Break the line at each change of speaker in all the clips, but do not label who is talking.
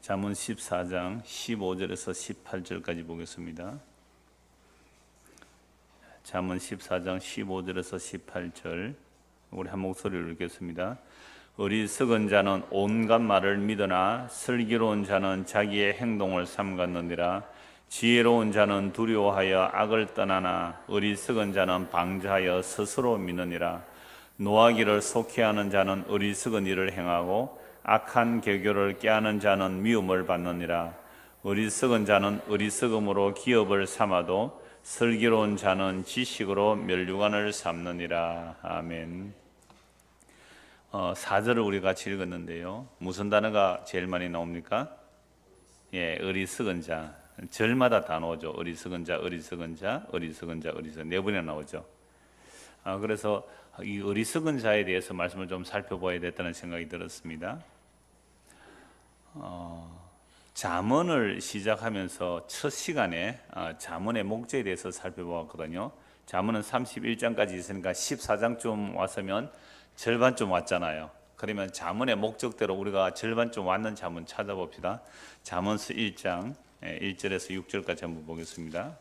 잠언 14장 15절에서 18절까지 보겠습니다. 잠언 14장 15절에서 18절 우리 한 목소리로 읽겠습니다. 어리석은 자는 온갖 말을 믿으나 슬기로운 자는 자기의 행동을 삼갔느니라. 지혜로운 자는 두려워하여 악을 떠나나 어리석은 자는 방자하여 스스로 믿느니라. 노하기를 속히하는 자는 어리석은 일을 행하고 악한 계교를 깨하는 자는 미움을 받느니라. 어리석은 자는 어리석음으로 기업을 삼아도 슬기로운 자는 지식으로 면류관을 삼느니라. 아멘. 4절을 우리 같이 읽었는데요. 무슨 단어가 제일 많이 나옵니까? 어리석은 자. 절마다 다 나오죠. 어리석은 자, 어리석은 자, 어리석은 자, 어리석은 네 번이나 나오죠. 그래서 이 어리석은 자에 대해서 말씀을 좀 살펴봐야 됐다는 생각이 들었습니다. 잠언을 시작하면서 첫 시간에 잠언의 목적에 대해서 살펴보았거든요. 잠언은 31장까지 있으니까 14장쯤 왔으면 절반쯤 왔잖아요. 그러면 잠언의 목적대로 우리가 절반쯤 왔는 잠언 찾아봅시다. 잠언서 1장 1절에서 6절까지 한번 보겠습니다.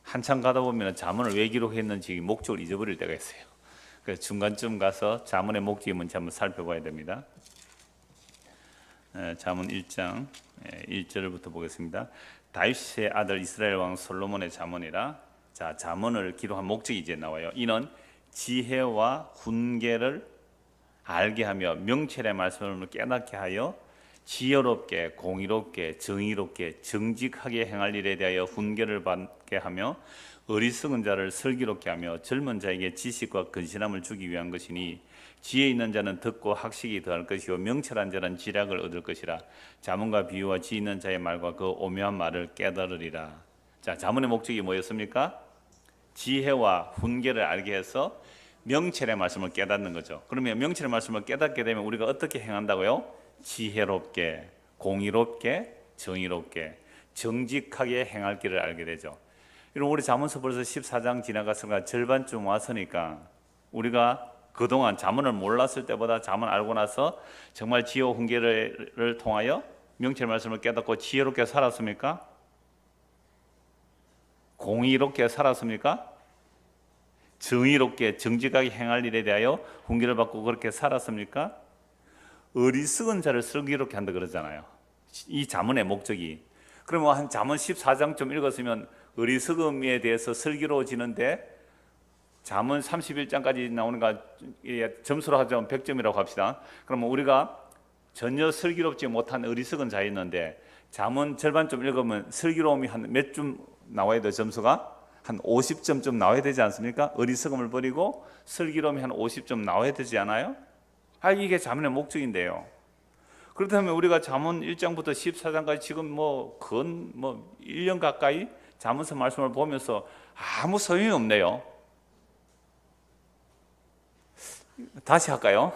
한참 가다 보면 잠언을 왜 기록했는지 목적을 잊어버릴 때가 있어요. 그래서 중간쯤 가서 잠언의 목적이 뭔지 한번 살펴봐야 됩니다. 잠언 1장 1절부터 보겠습니다. 다윗의 아들 이스라엘 왕 솔로몬의 잠언이라. 자, 잠언을 기록한 목적이 이제 나와요. 이는 지혜와 훈계를 알게 하며 명철의 말씀을 깨닫게 하여 지혜롭게 공의롭게 정의롭게 정직하게 행할 일에 대하여 훈계를 받게 하며 어리석은 자를 슬기롭게 하며 젊은 자에게 지식과 근신함을 주기 위한 것이니 지혜 있는 자는 듣고 학식이 더할 것이요 명철한 자는 지략을 얻을 것이라. 잠언과 비유와 지혜 있는 자의 말과 그 오묘한 말을 깨달으리라. 자, 잠언의 목적이 뭐였습니까? 지혜와 훈계를 알게 해서 명철의 말씀을 깨닫는 거죠. 그러면 명철의 말씀을 깨닫게 되면 우리가 어떻게 행한다고요? 지혜롭게, 공의롭게, 정의롭게, 정직하게 행할 길을 알게 되죠. 이런 우리 잠언서 벌써 14장 지나갔으니까 절반쯤 왔으니까 우리가 그동안 잠언을 몰랐을 때보다 잠언 알고 나서 정말 지혜와 훈계를 통하여 명철의 말씀을 깨닫고 지혜롭게 살았습니까? 공의롭게 살았습니까? 정의롭게 정직하게 행할 일에 대하여 훈계를 받고 그렇게 살았습니까? 어리석은 자를 슬기롭게 한다 그러잖아요. 이 잠언의 목적이. 그러면 한 잠언 14장 좀 읽었으면 어리석음에 대해서 슬기로워지는데 잠언 31장까지 나오는가 점수로 하자면 100점이라고 합시다. 그러면 우리가 전혀 슬기롭지 못한 어리석은 자였는데 잠언 절반쯤 읽으면 슬기로움이 한 몇 점 나와야 돼? 점수가 한 50점쯤 나와야 되지 않습니까? 어리석음을 버리고 슬기로움이 한 50점 나와야 되지 않아요? 이게 잠언의 목적인데요. 그렇다면 우리가 잠언 1장부터 14장까지 지금 건 1년 가까이 잠언서 말씀을 보면서 아무 소용이 없네요. 다시 할까요?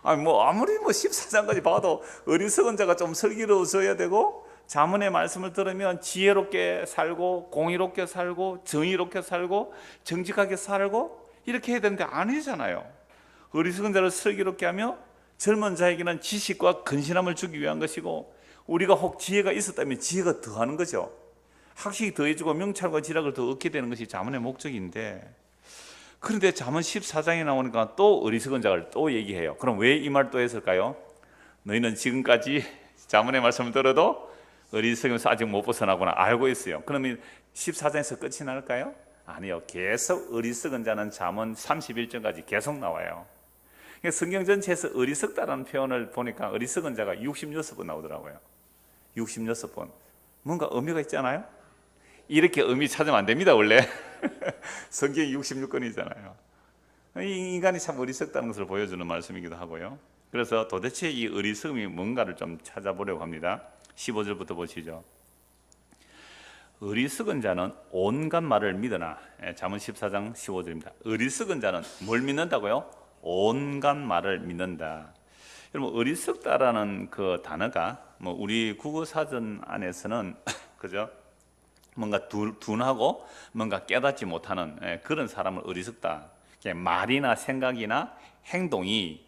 아무리 14장까지 봐도 어리석은 자가 좀 슬기로워져야 되고 잠언의 말씀을 들으면 지혜롭게 살고 공의롭게 살고 정의롭게 살고 정직하게 살고 이렇게 해야 되는데 아니잖아요. 어리석은 자를 슬기롭게 하며 젊은 자에게는 지식과 근신함을 주기 위한 것이고 우리가 혹 지혜가 있었다면 지혜가 더하는 거죠. 학식이 더해지고 명찰과 지략을 더 얻게 되는 것이 잠언의 목적인데 그런데 잠언 14장에 나오니까 또 어리석은 자를 또 얘기해요. 그럼 왜 이 말 또 했을까요? 너희는 지금까지 잠언의 말씀을 들어도 어리석음에서 아직 못 벗어나구나 알고 있어요. 그러면 14장에서 끝이 날까요? 아니요. 계속 어리석은 자는 잠언 31장까지 계속 나와요. 성경 전체에서 어리석다라는 표현을 보니까 어리석은 자가 66번 나오더라고요. 66번. 뭔가 의미가 있잖아요. 이렇게 의미 찾으면 안 됩니다. 원래 성경이 66권이잖아요. 이 인간이 참 어리석다는 것을 보여주는 말씀이기도 하고요. 그래서 도대체 이 어리석음이 뭔가를 좀 찾아보려고 합니다. 15절부터 보시죠. 어리석은 자는 온갖 말을 믿으나. 잠언 14장 15절입니다. 어리석은 자는 뭘 믿는다고요? 온갖 말을 믿는다. 여러분 어리석다라는 그 단어가 우리 국어사전 안에서는 그죠? 뭔가 둔하고 뭔가 깨닫지 못하는 그런 사람을 어리석다. 말이나 생각이나 행동이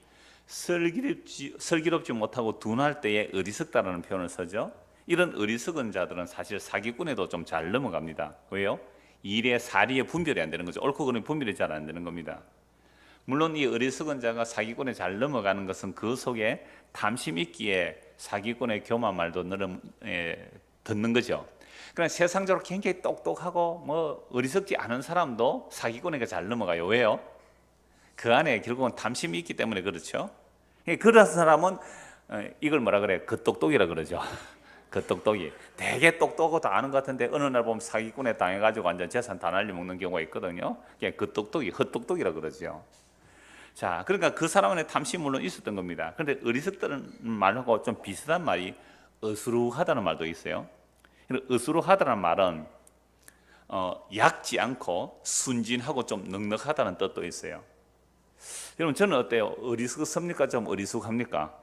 슬기롭지 못하고 둔할 때에 어리석다라는 표현을 쓰죠. 이런 어리석은 자들은 사실 사기꾼에도 좀 잘 넘어갑니다. 왜요? 일의 사리의 분별이 안 되는 거죠. 옳고 그름이 분별이 잘 안 되는 겁니다. 물론 이 어리석은 자가 사기꾼에 잘 넘어가는 것은 그 속에 탐심 있기에 사기꾼의 교만 말도 듣는 거죠. 그러나 세상적으로 굉장히 똑똑하고 뭐 어리석지 않은 사람도 사기꾼에게 잘 넘어가요. 왜요? 그 안에 결국은 탐심이 있기 때문에 그렇죠. 그런 사람은 이걸 뭐라 그래? 겉똑똑이라 그러죠. 겉똑똑이. 되게 똑똑하고 다 아는 것 같은데 어느 날 보면 사기꾼에 당해가지고 완전 재산 다 날려먹는 경우가 있거든요. 그게 겉똑똑이, 헛똑똑이라 그러죠. 자, 그러니까 그 사람의 탐심이 물론 있었던 겁니다. 그런데 어리석다는 말하고 좀 비슷한 말이 어수룩하다는 말도 있어요. 어수룩하다는 말은 얕지 않고 순진하고 좀 넉넉하다는 뜻도 있어요. 여러분 저는 어때요? 어리석습니까? 좀 어리숙합니까?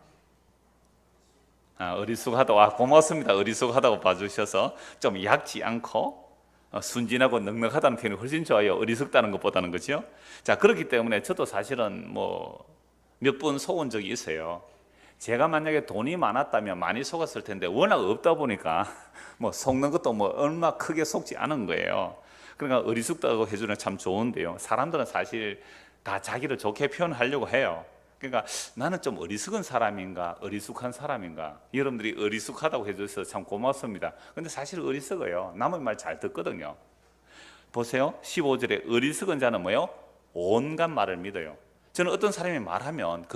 어리숙하다. 고맙습니다. 어리숙하다고 봐주셔서 좀 얕지 않고 순진하고 넉넉하다는 표현이 훨씬 좋아요. 어리석다는 것보다는. 그렇죠? 자, 그렇기 때문에 저도 사실은 뭐 몇 번 속은 적이 있어요. 제가 만약에 돈이 많았다면 많이 속았을 텐데 워낙 없다 보니까 뭐 속는 것도 뭐 얼마 크게 속지 않은 거예요. 그러니까 어리숙다고 해주는 참 좋은데요. 사람들은 사실 다 자기를 좋게 표현하려고 해요. 그러니까 나는 좀 어리석은 사람인가 어리숙한 사람인가. 여러분들이 어리숙하다고 해주셔서 참 고맙습니다. 근데 사실 어리석어요. 남의 말 잘 듣거든요. 보세요. 15절에 어리석은 자는 뭐예요? 온갖 말을 믿어요. 저는 어떤 사람이 말하면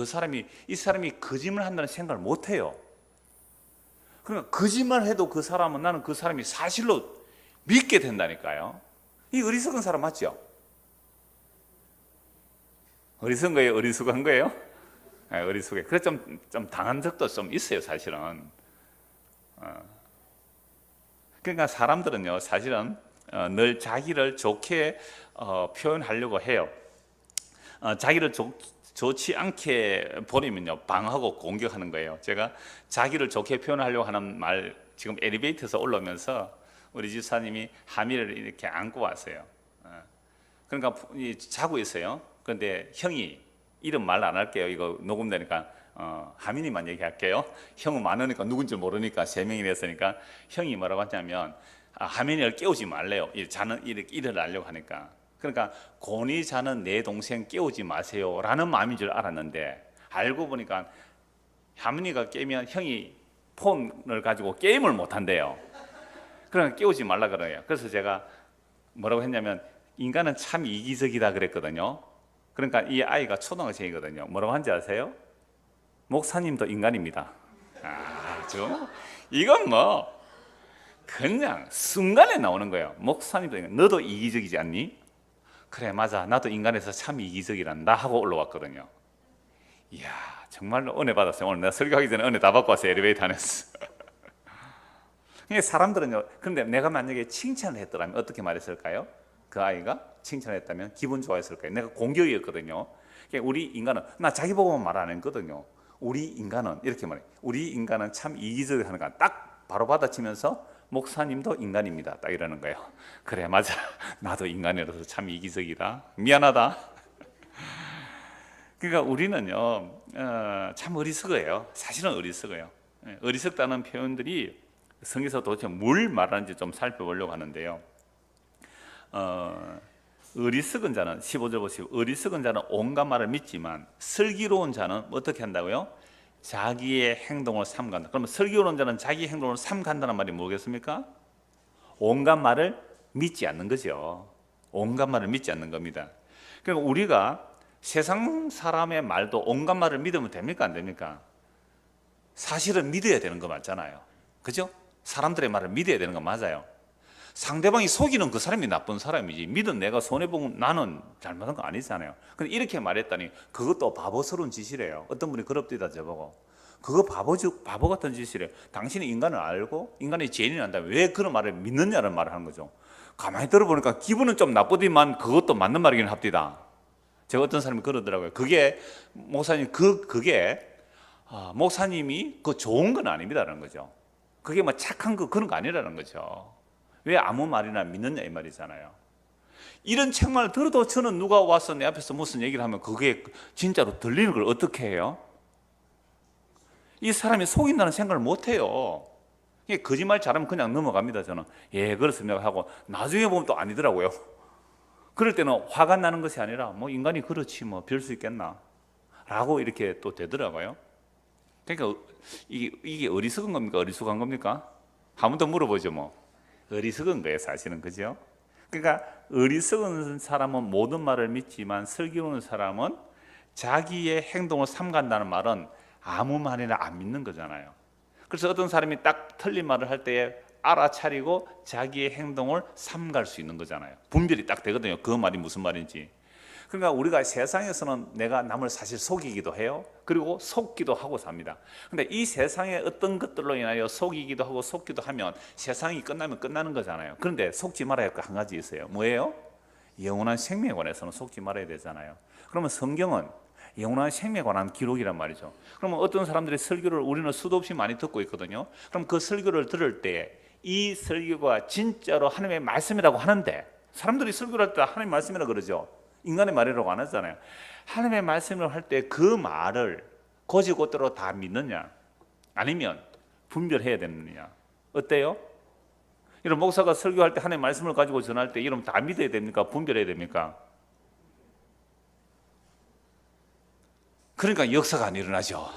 이 사람이 거짓말 한다는 생각을 못 해요. 그러니까 거짓말 해도 그 사람은 나는 그 사람이 사실로 믿게 된다니까요. 이 어리석은 사람 맞죠? 어리석은 거예요? 어리숙한 거예요? 네, 어리숙해. 그래서 좀 당한 적도 좀 있어요, 사실은. 그러니까 사람들은요, 사실은 늘 자기를 좋게 표현하려고 해요. 자기를 좋지 않게 버리면요, 방어하고 공격하는 거예요. 제가 자기를 좋게 표현하려고 하는 말, 지금 엘리베이터에서 올라오면서 우리 집사님이 하미를 이렇게 안고 왔어요. 그러니까 자고 있어요. 그런데 형이, 이름 말 안 할게요. 이거 녹음되니까 하민이만 얘기할게요. 형은 많으니까 누군지 모르니까 3명이 됐으니까 형이 뭐라고 하냐면 하민이를 깨우지 말래요. 자는 이렇게 일어나려고 하니까. 그러니까 곤히 자는 내 동생 깨우지 마세요 라는 마음인 줄 알았는데 알고 보니까 하민이가 깨면 형이 폰을 가지고 게임을 못 한대요. 그러니까 깨우지 말라 그래요. 그래서 제가 뭐라고 했냐면 인간은 참 이기적이다 그랬거든요. 그러니까 이 아이가 초등학생이거든요. 뭐라고 한지 아세요? 목사님도 인간입니다. 이건 뭐 그냥 순간에 나오는 거예요. 목사님도 인간, 너도 이기적이지 않니? 그래, 맞아, 나도 인간에서 참 이기적이란다 하고 올라왔거든요. 이야, 정말로 은혜 받았어요. 오늘 내가 설교하기 전에 은혜 다 받고 왔어요. 엘리베이터 안에서. 사람들은요, 그런데 내가 만약에 칭찬을 했더라면 어떻게 말했을까요? 그 아이가 칭찬을 했다면 기분 좋아했을 거예요. 내가 공격이었거든요. 우리 인간은, 나 자기 보고만 말 안 했거든요. 우리 인간은 이렇게 말해. 우리 인간은 참 이기적이 하는 거야. 딱 바로 받아치면서 목사님도 인간입니다. 딱 이러는 거예요. 그래, 맞아. 나도 인간이라서 참 이기적이다. 미안하다. 그러니까 우리는요, 참 어리석어요. 사실은 어리석어요. 어리석다는 표현들이 성경에서 도대체 뭘 말하는지 좀 살펴보려고 하는데요. 어리석은 자는 15절 보시고, 어리석은 자는 온갖 말을 믿지만 슬기로운 자는 어떻게 한다고요? 자기의 행동을 삼간다. 그러면 슬기로운 자는 자기 행동을 삼간다는 말이 뭐겠습니까? 온갖 말을 믿지 않는 거죠. 온갖 말을 믿지 않는 겁니다. 그러니까 우리가 세상 사람의 말도 온갖 말을 믿으면 됩니까? 안 됩니까? 사실은 믿어야 되는 거 맞잖아요. 그죠? 사람들의 말을 믿어야 되는 거 맞아요. 상대방이 속이는 그 사람이 나쁜 사람이지, 믿은 내가 손해보면 나는 잘못한 거 아니잖아요. 근데 이렇게 말했다니 그것도 바보스러운 짓이래요. 어떤 분이 그럽디다 저보고, 그거 바보 같은 짓이래요. 당신이 인간을 알고 인간이 죄인이 난다면 왜 그런 말을 믿느냐는 말을 하는 거죠. 가만히 들어보니까 기분은 좀 나쁘지만 그것도 맞는 말이긴 합디다. 제가 어떤 사람이 그러더라고요. 그게 목사님, 그게 목사님이 그 좋은 건 아닙니다라는 거죠. 그게 뭐 착한 거 그런 거 아니라는 거죠. 왜 아무 말이나 믿느냐 이 말이잖아요. 이런 책만 들어도 저는 누가 와서 내 앞에서 무슨 얘기를 하면 그게 진짜로 들리는 걸 어떻게 해요? 이 사람이 속인다는 생각을 못해요. 거짓말 잘하면 그냥 넘어갑니다. 저는 예 그렇습니다 하고 나중에 보면 또 아니더라고요. 그럴 때는 화가 나는 것이 아니라 뭐 인간이 그렇지 뭐 별 수 있겠나 라고 이렇게 또 되더라고요. 그러니까 이게 어리석은 겁니까? 어리숙한 겁니까? 한 번 더 물어보죠. 뭐 어리석은 거예요 사실은. 그죠? 그러니까 어리석은 사람은 모든 말을 믿지만 슬기로운 사람은 자기의 행동을 삼간다는 말은 아무 말이나 안 믿는 거잖아요. 그래서 어떤 사람이 딱 틀린 말을 할 때에 알아차리고 자기의 행동을 삼갈 수 있는 거잖아요. 분별이 딱 되거든요. 그 말이 무슨 말인지. 그러니까 우리가 세상에서는 내가 남을 사실 속이기도 해요. 그리고 속기도 하고 삽니다. 근데 이 세상의 어떤 것들로 인하여 속이기도 하고 속기도 하면 세상이 끝나면 끝나는 거잖아요. 그런데 속지 말아야 할 거 한 가지 있어요. 뭐예요? 영원한 생명에 관해서는 속지 말아야 되잖아요. 그러면 성경은 영원한 생명에 관한 기록이란 말이죠. 그러면 어떤 사람들이 설교를 우리는 수도 없이 많이 듣고 있거든요. 그럼 그 설교를 들을 때 이 설교가 진짜로 하나님의 말씀이라고 하는데, 사람들이 설교를 할 때 하나님의 말씀이라고 그러죠. 인간의 말이라고 안 하잖아요. 하나님의 말씀을 할 때 그 말을 곧이곧대로 다 믿느냐 아니면 분별해야 되느냐. 어때요? 이런 목사가 설교할 때 하나님의 말씀을 가지고 전할 때 이러면 다 믿어야 됩니까? 분별해야 됩니까? 그러니까 역사가 안 일어나죠.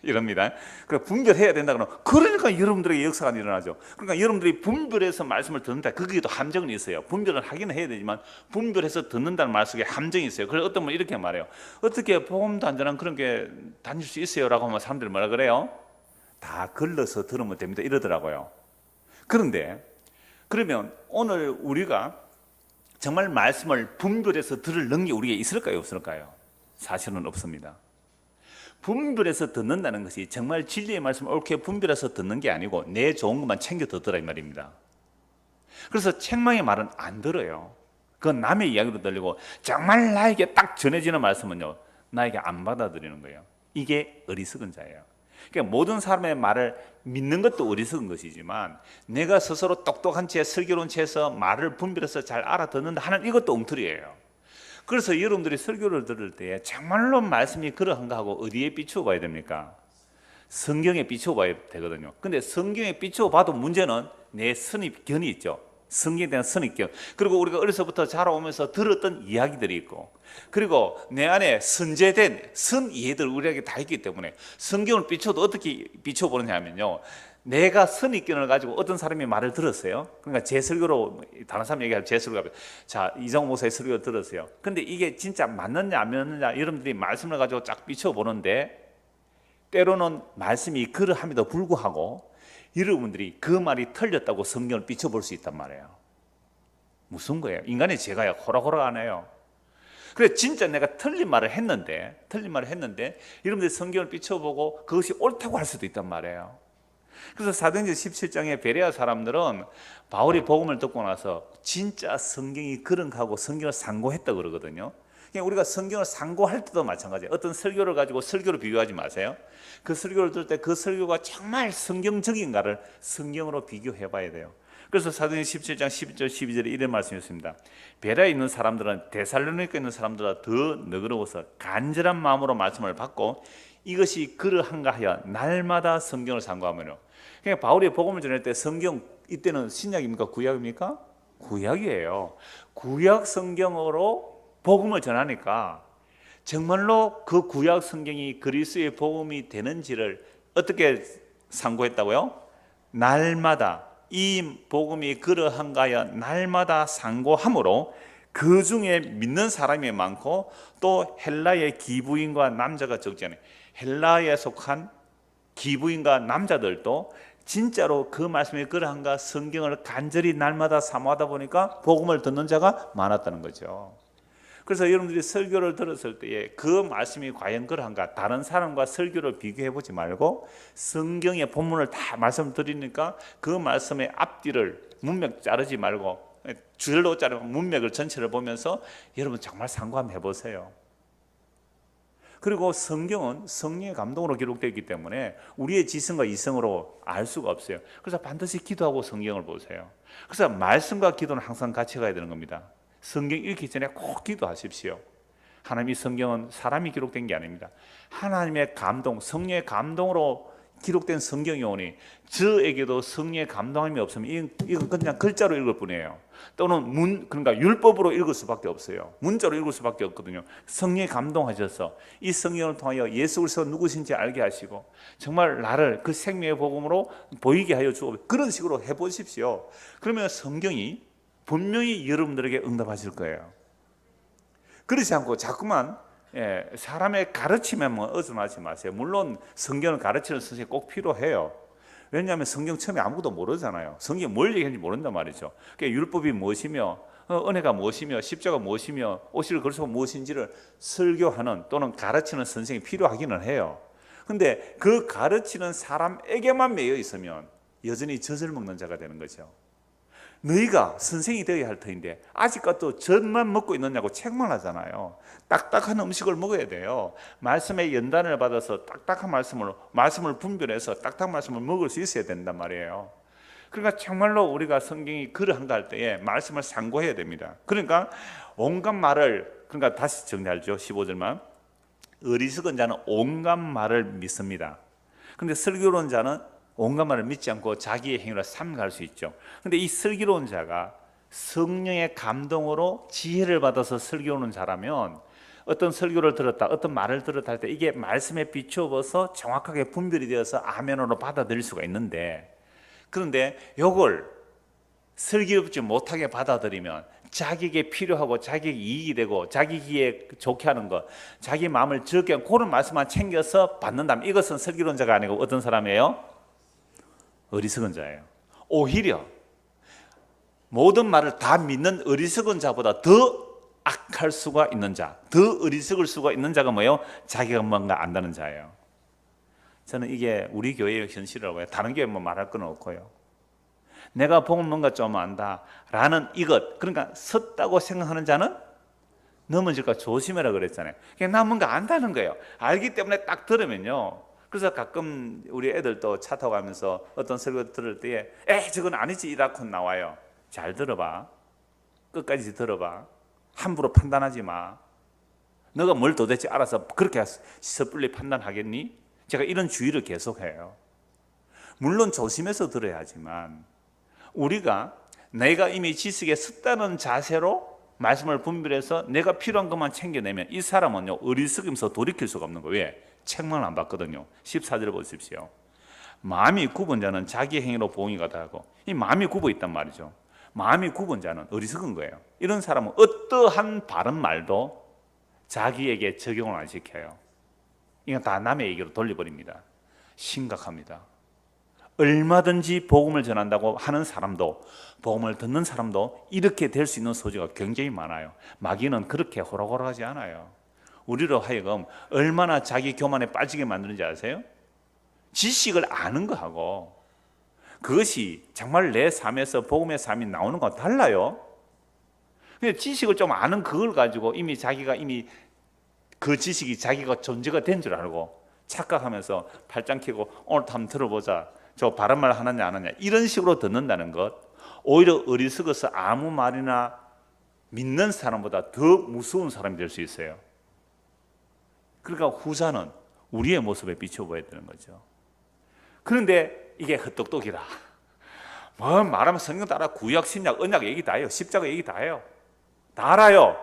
이럽니다. 그러니까 분별해야 된다 그러면 그러니까 여러분들에게 역사가 안 일어나죠. 그러니까 여러분들이 분별해서 말씀을 듣는다. 거기에도 함정은 있어요. 분별을 하기는 해야 되지만 분별해서 듣는다는 말 속에 함정이 있어요. 그래서 어떤 분은 이렇게 말해요. 어떻게 복음도 안 전한 그런 게 다닐 수 있어요? 라고 하면 사람들이 뭐라 그래요? 다 걸러서 들으면 됩니다. 이러더라고요. 그런데 그러면 오늘 우리가 정말 말씀을 분별해서 들을 능력이 우리에게 있을까요? 없을까요? 사실은 없습니다. 분별해서 듣는다는 것이 정말 진리의 말씀을 옳게 분별해서 듣는 게 아니고 내 좋은 것만 챙겨 듣더라 이 말입니다. 그래서 책망의 말은 안 들어요. 그건 남의 이야기로 들리고 정말 나에게 딱 전해지는 말씀은요 나에게 안 받아들이는 거예요. 이게 어리석은 자예요. 그러니까 모든 사람의 말을 믿는 것도 어리석은 것이지만 내가 스스로 똑똑한 채 슬기로운 채에서 말을 분별해서 잘 알아듣는다 하는 이것도 엉터리예요. 그래서 여러분들이 설교를 들을 때 정말로 말씀이 그러한가 하고 어디에 비추어 봐야 됩니까? 성경에 비추어 봐야 되거든요. 근데 성경에 비추어 봐도 문제는 내 선입견이 있죠. 성경에 대한 선입견. 그리고 우리가 어려서부터 자라오면서 들었던 이야기들이 있고, 그리고 내 안에 선제된 선이해들 우리에게 다 있기 때문에 성경을 비추어도 어떻게 비추어 보느냐 하면요, 내가 선입견을 가지고 어떤 사람이 말을 들었어요. 그러니까 제 설교로 다른 사람 얘기하면 제 설교가 자 이정호 목사의 설교를 들었어요. 근데 이게 진짜 맞느냐 안 맞느냐 여러분들이 말씀을 가지고 쫙 비춰 보는데 때로는 말씀이 그러함에도 불구하고 여러분들이 그 말이 틀렸다고 성경을 비춰 볼 수 있단 말이에요. 무슨 거예요? 인간의 죄가요 호락호락 안 해요. 그래 진짜 내가 틀린 말을 했는데 여러분들이 성경을 비춰보고 그것이 옳다고 할 수도 있단 말이에요. 그래서 사도행전 17장에 베레아 사람들은 바울이 복음을 듣고 나서 진짜 성경이 그런가 하고 성경을 상고했다 그러거든요. 그러니까 우리가 성경을 상고할 때도 마찬가지예요. 어떤 설교를 가지고 설교를 비교하지 마세요. 그 설교를 들을 때 그 설교가 정말 성경적인가를 성경으로 비교해 봐야 돼요. 그래서 사도행전 17장 11절 12절에 이런 말씀이 있습니다. 베레아에 있는 사람들은 데살로니가에 있는 사람들보다 더 너그러워서 간절한 마음으로 말씀을 받고 이것이 그러한가 하여 날마다 성경을 상고하면요. 그러니까 바울이 복음을 전할 때 성경 이때는 신약입니까? 구약입니까? 구약이에요. 구약 성경으로 복음을 전하니까 정말로 그 구약 성경이 그리스도의 복음이 되는지를 어떻게 상고했다고요? 날마다 이 복음이 그러한가 하여 날마다 상고함으로 그 중에 믿는 사람이 많고 또 헬라의 기부인과 남자가 적지 않아요. 헬라에 속한 기부인과 남자들도 진짜로 그 말씀이 그러한가 성경을 간절히 날마다 사모하다 보니까 복음을 듣는 자가 많았다는 거죠. 그래서 여러분들이 설교를 들었을 때에 그 말씀이 과연 그러한가 다른 사람과 설교를 비교해 보지 말고 성경의 본문을 다 말씀드리니까 그 말씀의 앞뒤를 문맥 자르지 말고 줄로 자르고 문맥을 전체를 보면서 여러분 정말 상고 한번 해보세요. 그리고 성경은 성령의 감동으로 기록되어 있기 때문에 우리의 지성과 이성으로 알 수가 없어요. 그래서 반드시 기도하고 성경을 보세요. 그래서 말씀과 기도는 항상 같이 가야 되는 겁니다. 성경 읽기 전에 꼭 기도하십시오. 하나님의 성경은 사람이 기록된 게 아닙니다. 하나님의 감동, 성령의 감동으로 기록된 성경이 오니 저에게도 성령의 감동함이 없으면 이건 그냥 글자로 읽을 뿐이에요. 또는 그러니까 율법으로 읽을 수밖에 없어요. 문자로 읽을 수밖에 없거든요. 성령에 감동하셔서 이 성경을 통하여 예수 그리스도 누구신지 알게 하시고 정말 나를 그 생명의 복음으로 보이게 하여 주고 그런 식으로 해보십시오. 그러면 성경이 분명히 여러분들에게 응답하실 거예요. 그렇지 않고 자꾸만 사람의 가르침에만 의존하지 마세요. 물론 성경을 가르치는 선생님이 꼭 필요해요. 왜냐하면 성경 처음에 아무것도 모르잖아요. 성경이 뭘 얘기하는지 모른단 말이죠. 그러니까 율법이 무엇이며 은혜가 무엇이며 십자가 무엇이며 오실 그리스도가 무엇인지를 설교하는 또는 가르치는 선생님이 필요하기는 해요. 근데 그 가르치는 사람에게만 매여 있으면 여전히 젖을 먹는 자가 되는 거죠. 너희가 선생이 되어야 할 터인데 아직까지도 젖만 먹고 있느냐고 책만 하잖아요. 딱딱한 음식을 먹어야 돼요. 말씀의 연단을 받아서 딱딱한 말씀을 분별해서 딱딱한 말씀을 먹을 수 있어야 된단 말이에요. 그러니까 정말로 우리가 성경이 그러한가 할 때에 말씀을 상고해야 됩니다. 그러니까 온갖 말을, 그러니까 다시 정리하죠. 15절만. 어리석은 자는 온갖 말을 믿습니다. 그런데 슬기로운 자는 온갖 말을 믿지 않고 자기의 행위로 삼갈 수 있죠. 그런데 이 슬기로운 자가 성령의 감동으로 지혜를 받아서 슬기로운 자라면 어떤 설교를 들었다, 어떤 말을 들었다 할 때 이게 말씀에 비추어서 정확하게 분별이 되어서 아멘으로 받아들일 수가 있는데, 그런데 이걸 슬기롭지 못하게 받아들이면 자기에게 필요하고 자기에게 이익이 되고 자기에게 좋게 하는 것, 자기 마음을 적게 하는 그런 말씀만 챙겨서 받는다면 이것은 슬기로운 자가 아니고 어떤 사람이에요? 어리석은 자예요. 오히려 모든 말을 다 믿는 어리석은 자보다 더 악할 수가 있는 자, 더 어리석을 수가 있는 자가 뭐예요? 자기가 뭔가 안다는 자예요. 저는 이게 우리 교회의 현실이라고 해요. 다른 교회 뭐 말할 건 없고요. 내가 복음 뭔가 좀 안다라는 이것, 그러니까 섰다고 생각하는 자는 넘어질까 조심해라 그랬잖아요. 그냥 나 뭔가 안다는 거예요. 알기 때문에 딱 들으면요. 그래서 가끔 우리 애들도 차 타고 가면서 어떤 설교 들을 때에 저건 아니지 이라고 나와요. 잘 들어봐. 끝까지 들어봐. 함부로 판단하지 마. 너가 뭘 도대체 알아서 그렇게 섣불리 판단하겠니? 제가 이런 주의를 계속해요. 물론 조심해서 들어야 하지만 우리가 내가 이미 지식에 섰다는 자세로 말씀을 분별해서 내가 필요한 것만 챙겨내면 이 사람은요 어리석이면서 돌이킬 수가 없는 거예요. 왜? 책만 안 봤거든요. 14절 보십시오. 마음이 굽은 자는 자기 행위로 보응이 가다하고, 이 마음이 굽어 있단 말이죠. 마음이 굽은 자는 어리석은 거예요. 이런 사람은 어떠한 바른 말도 자기에게 적용을 안 시켜요. 이건 다 남의 얘기로 돌려버립니다. 심각합니다. 얼마든지 복음을 전한다고 하는 사람도, 복음을 듣는 사람도 이렇게 될 수 있는 소지가 굉장히 많아요. 마귀는 그렇게 호락호락하지 않아요. 우리로 하여금 얼마나 자기 교만에 빠지게 만드는지 아세요? 지식을 아는 거하고 그것이 정말 내 삶에서 복음의 삶이 나오는 거와 달라요. 지식을 좀 아는 그걸 가지고 이미 자기가 이미 그 지식이 자기가 존재가 된 줄 알고 착각하면서 팔짱 켜고 오늘도 한번 들어보자, 저 바른 말 하느냐 안 하느냐 이런 식으로 듣는다는 것, 오히려 어리석어서 아무 말이나 믿는 사람보다 더 무서운 사람이 될 수 있어요. 그러니까 후자는 우리의 모습에 비춰보아야 되는 거죠. 그런데 이게 헛똑똑이라 뭐 말하면 성경 따라 구약, 신약, 언약 얘기 다 해요. 십자가 얘기 다 해요. 다 알아요.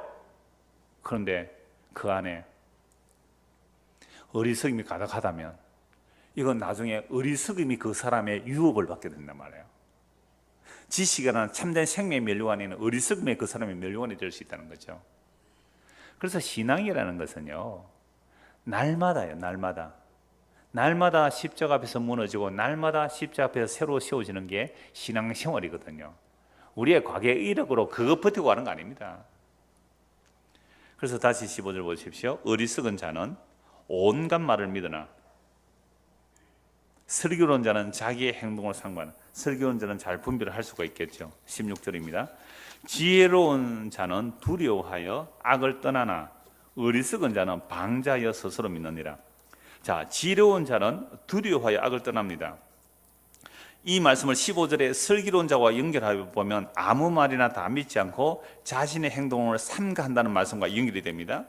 그런데 그 안에 어리석임이 가득하다면 이건 나중에 어리석임이 그 사람의 유업을 받게 된단 말이에요. 지식이라는 참된 생명의 면류관에는 어리석임의 그 사람의 면류관이 될 수 있다는 거죠. 그래서 신앙이라는 것은요 날마다요. 날마다 십자가 앞에서 무너지고 날마다 십자가 앞에서 새로 세워지는 게 신앙생활이거든요. 우리의 과거의 이력으로 그거 버티고 가는 거 아닙니다. 그래서 다시 15절 보십시오. 어리석은 자는 온갖 말을 믿으나 슬기로운 자는 자기의 행동을 상관, 슬기로운 자는 잘 분별을 할 수가 있겠죠. 16절입니다. 지혜로운 자는 두려워하여 악을 떠나나 어리석은 자는 방자하여 스스로 믿느니라. 자, 지혜로운 자는 두려워하여 악을 떠납니다. 이 말씀을 15절에 슬기로운 자와 연결하여 보면 아무 말이나 다 믿지 않고 자신의 행동을 삼가한다는 말씀과 연결이 됩니다.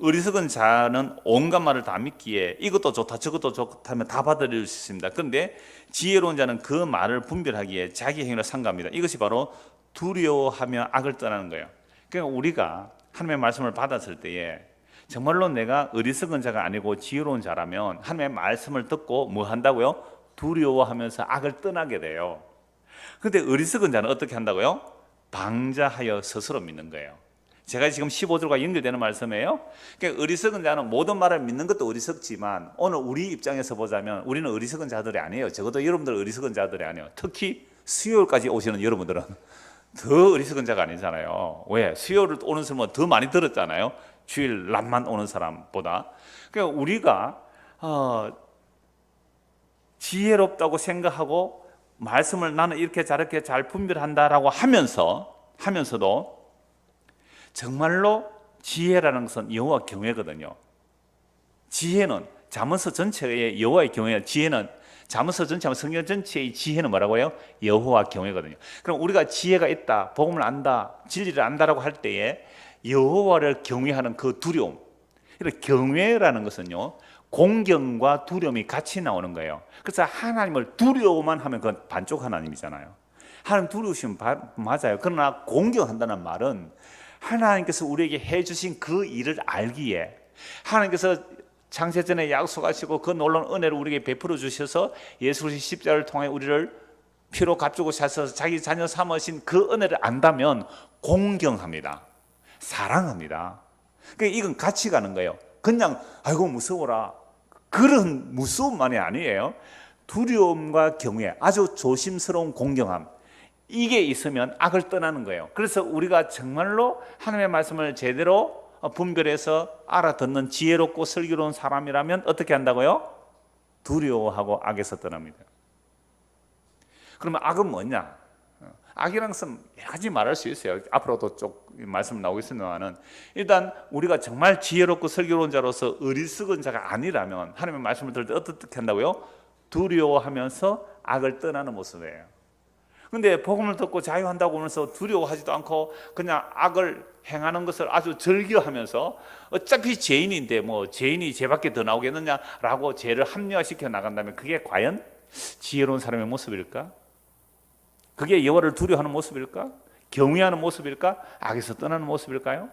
어리석은 자는 온갖 말을 다 믿기에 이것도 좋다 저것도 좋다면 다 받아들일 수 있습니다. 그런데 지혜로운 자는 그 말을 분별하기에 자기 행위를 삼가합니다. 이것이 바로 두려워하며 악을 떠나는 거예요. 그러니까 우리가 하나님의 말씀을 받았을 때에 정말로 내가 어리석은 자가 아니고 지혜로운 자라면 하나님의 말씀을 듣고 뭐 한다고요? 두려워하면서 악을 떠나게 돼요. 그런데 어리석은 자는 어떻게 한다고요? 방자하여 스스로 믿는 거예요. 제가 지금 15절과 연결되는 말씀이에요. 그러니까 어리석은 자는 모든 말을 믿는 것도 어리석지만 오늘 우리 입장에서 보자면 우리는 어리석은 자들이 아니에요. 적어도 여러분들 어리석은 자들이 아니에요. 특히 수요일까지 오시는 여러분들은 더 어리석은 자가 아니잖아요. 왜? 수요일 오는 사람은 더 많이 들었잖아요. 주일 낮만 오는 사람보다. 그러니까 우리가 지혜롭다고 생각하고 말씀을 나는 이렇게 저렇게 잘 분별한다라고 하면서도 정말로 지혜라는 것은 여호와 경외거든요. 지혜는 잠언서 전체의 여호와의 경외, 지혜는 잠언서 전체하면 성경 전체의 지혜는 뭐라고요? 여호와 경외거든요. 그럼 우리가 지혜가 있다, 복음을 안다, 진리를 안다라고 할 때에 여호와를 경외하는 그 두려움, 경외라는 것은요 공경과 두려움이 같이 나오는 거예요. 그래서 하나님을 두려워만 하면 그건 반쪽 하나님이잖아요. 하나님 두려우시면 맞아요. 그러나 공경한다는 말은 하나님께서 우리에게 해주신 그 일을 알기에 하나님께서 창세전에 약속하시고 그 놀라운 은혜를 우리에게 베풀어 주셔서 예수 그리스도의 십자가를 통해 우리를 피로 값주고 사셔서 자기 자녀 삼으신 그 은혜를 안다면 공경합니다. 사랑합니다. 그러니까 이건 같이 가는 거예요. 그냥 아이고 무서워라 그런 무서움만이 아니에요. 두려움과 경외, 아주 조심스러운 공경함, 이게 있으면 악을 떠나는 거예요. 그래서 우리가 정말로 하나님의 말씀을 제대로 분별해서 알아듣는 지혜롭고 슬기로운 사람이라면 어떻게 한다고요? 두려워하고 악에서 떠납니다. 그러면 악은 뭐냐? 악이라는 것은 여러 가지 말할 수 있어요. 앞으로도 쭉 말씀 나오겠습니다만 일단 우리가 정말 지혜롭고 슬기로운 자로서 어리석은 자가 아니라면 하나님의 말씀을 들을 때 어떻게 한다고요? 두려워하면서 악을 떠나는 모습이에요. 그런데 복음을 듣고 자유한다고 하면서 두려워하지도 않고 그냥 악을 행하는 것을 아주 즐겨하면서 어차피 죄인인데 뭐 죄인이 죄밖에 더 나오겠느냐라고 죄를 합리화시켜 나간다면 그게 과연 지혜로운 사람의 모습일까? 그게 여호와를 두려워하는 모습일까? 경외하는 모습일까? 악에서 떠나는 모습일까요?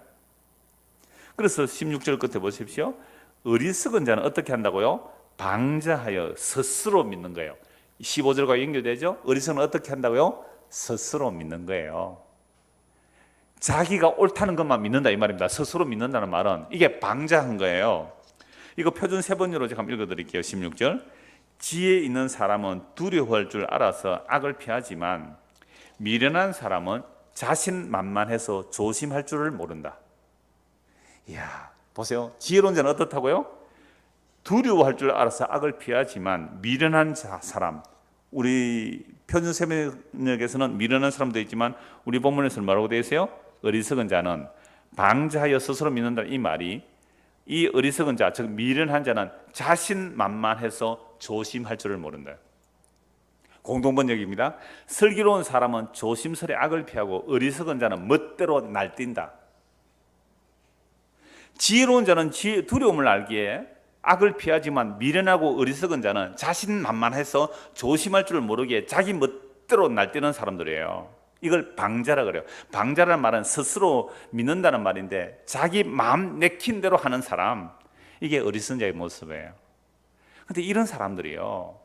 그래서 16절 끝에 보십시오. 어리석은 자는 어떻게 한다고요? 방자하여 스스로 믿는 거예요. 15절과 연결되죠? 어리석은 어떻게 한다고요? 스스로 믿는 거예요. 자기가 옳다는 것만 믿는다 이 말입니다. 스스로 믿는다는 말은 이게 방자한 거예요. 이거 표준 세 번째로 제가 한번 읽어드릴게요. 16절. 지혜 있는 사람은 두려워할 줄 알아서 악을 피하지만 미련한 사람은 자신만만해서 조심할 줄을 모른다. 이야, 보세요. 지혜로운 자는 어떻다고요? 두려워할 줄 알아서 악을 피하지만 미련한 사람, 우리 표준 세 번역에서는 미련한 사람도 있지만 우리 본문에서는 뭐라고 되어 있어요? 어리석은 자는 방자하여 스스로 믿는다. 이 말이 이 어리석은 자, 즉 미련한 자는 자신만만해서 조심할 줄을 모른다. 공동번역입니다. 슬기로운 사람은 조심스레 악을 피하고 어리석은 자는 멋대로 날뛴다. 지혜로운 자는 두려움을 알기에 악을 피하지만 미련하고 어리석은 자는 자신만만해서 조심할 줄을 모르기에 자기 멋대로 날뛰는 사람들이에요. 이걸 방자라 그래요. 방자라는 말은 스스로 믿는다는 말인데 자기 마음 내킨 대로 하는 사람, 이게 어리석은 자의 모습이에요. 그런데 이런 사람들이요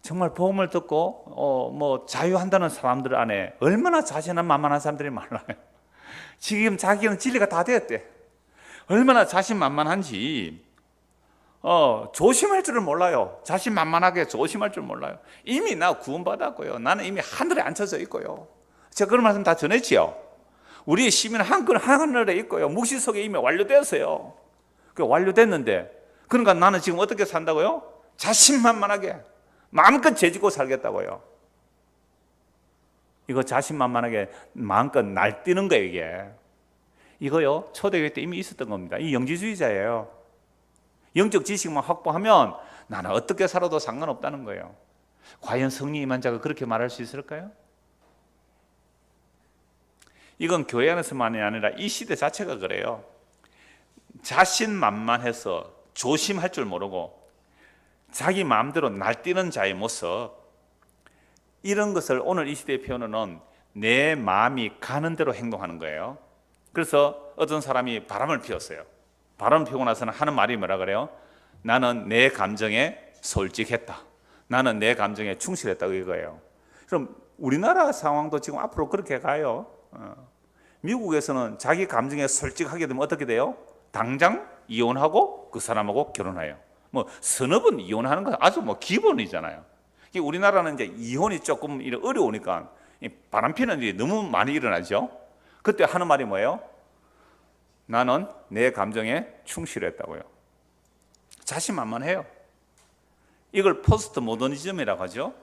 정말 복음을 듣고 뭐 자유한다는 사람들 안에 얼마나 자신만만한 사람들이 많아요. 지금 자기는 진리가 다 되었대. 얼마나 자신만만한지 조심할 줄을 몰라요. 자신만만하게 조심할 줄 몰라요. 이미 나 구원받았고요. 나는 이미 하늘에 앉혀져 있고요. 제가 그런 말씀 다 전했지요. 우리의 시민은 하늘에 있고요. 묵시 속에 이미 완료되었어요. 완료됐는데 그러니까 나는 지금 어떻게 산다고요? 자신만만하게 마음껏 죄짓고 살겠다고요. 이거 자신만만하게 마음껏 날뛰는 거예요. 이게 이거요 초대교회 때 이미 있었던 겁니다. 이 영지주의자예요. 영적 지식만 확보하면 나는 어떻게 살아도 상관없다는 거예요. 과연 성령 임한 자가 그렇게 말할 수 있을까요? 이건 교회 안에서만이 아니라 이 시대 자체가 그래요. 자신만만해서 조심할 줄 모르고 자기 마음대로 날뛰는 자의 모습, 이런 것을 오늘 이 시대의 표현은 내 마음이 가는 대로 행동하는 거예요. 그래서 어떤 사람이 바람을 피웠어요. 바람을 피우고 나서는 하는 말이 뭐라 그래요? 나는 내 감정에 솔직했다. 나는 내 감정에 충실했다, 이거예요. 그럼 우리나라 상황도 지금 앞으로 그렇게 가요. 미국에서는 자기 감정에 솔직하게 되면 어떻게 돼요? 당장 이혼하고 그 사람하고 결혼해요. 뭐 서너 번 이혼하는 건 아주 뭐 기본이잖아요. 우리나라는 이제 이혼이 조금 어려우니까 바람피는 일이 너무 많이 일어나죠. 그때 하는 말이 뭐예요? 나는 내 감정에 충실했다고요. 자신만만해요. 이걸 포스트 모더니즘이라고 하죠.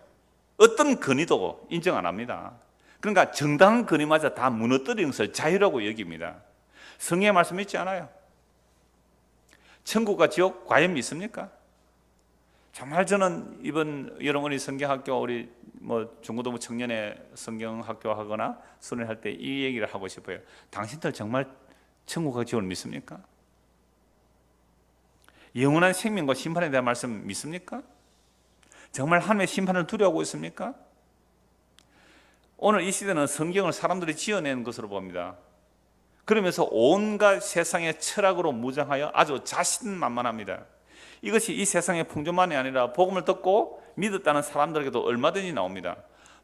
어떤 근위도 인정 안 합니다. 그러니까 정당한 근위마저 다 무너뜨리는 것을 자유라고 여깁니다. 성경의 말씀 믿지 않아요. 천국과 지옥 과연 믿습니까? 정말 저는 이번 여러분이 성경학교, 우리 뭐 중고등부 청년의 성경학교 하거나 수련할 때 이 얘기를 하고 싶어요. 당신들 정말 천국과 지옥을 믿습니까? 영원한 생명과 심판에 대한 말씀 믿습니까? 정말 하나님의 심판을 두려워하고 있습니까? 오늘 이 시대는 성경을 사람들이 지어낸 것으로 봅니다. 그러면서 온갖 세상의 철학으로 무장하여 아주 자신만만합니다. 이것이 이 세상의 풍조만이 아니라 복음을 듣고 믿었다는 사람들에게도 얼마든지 나옵니다.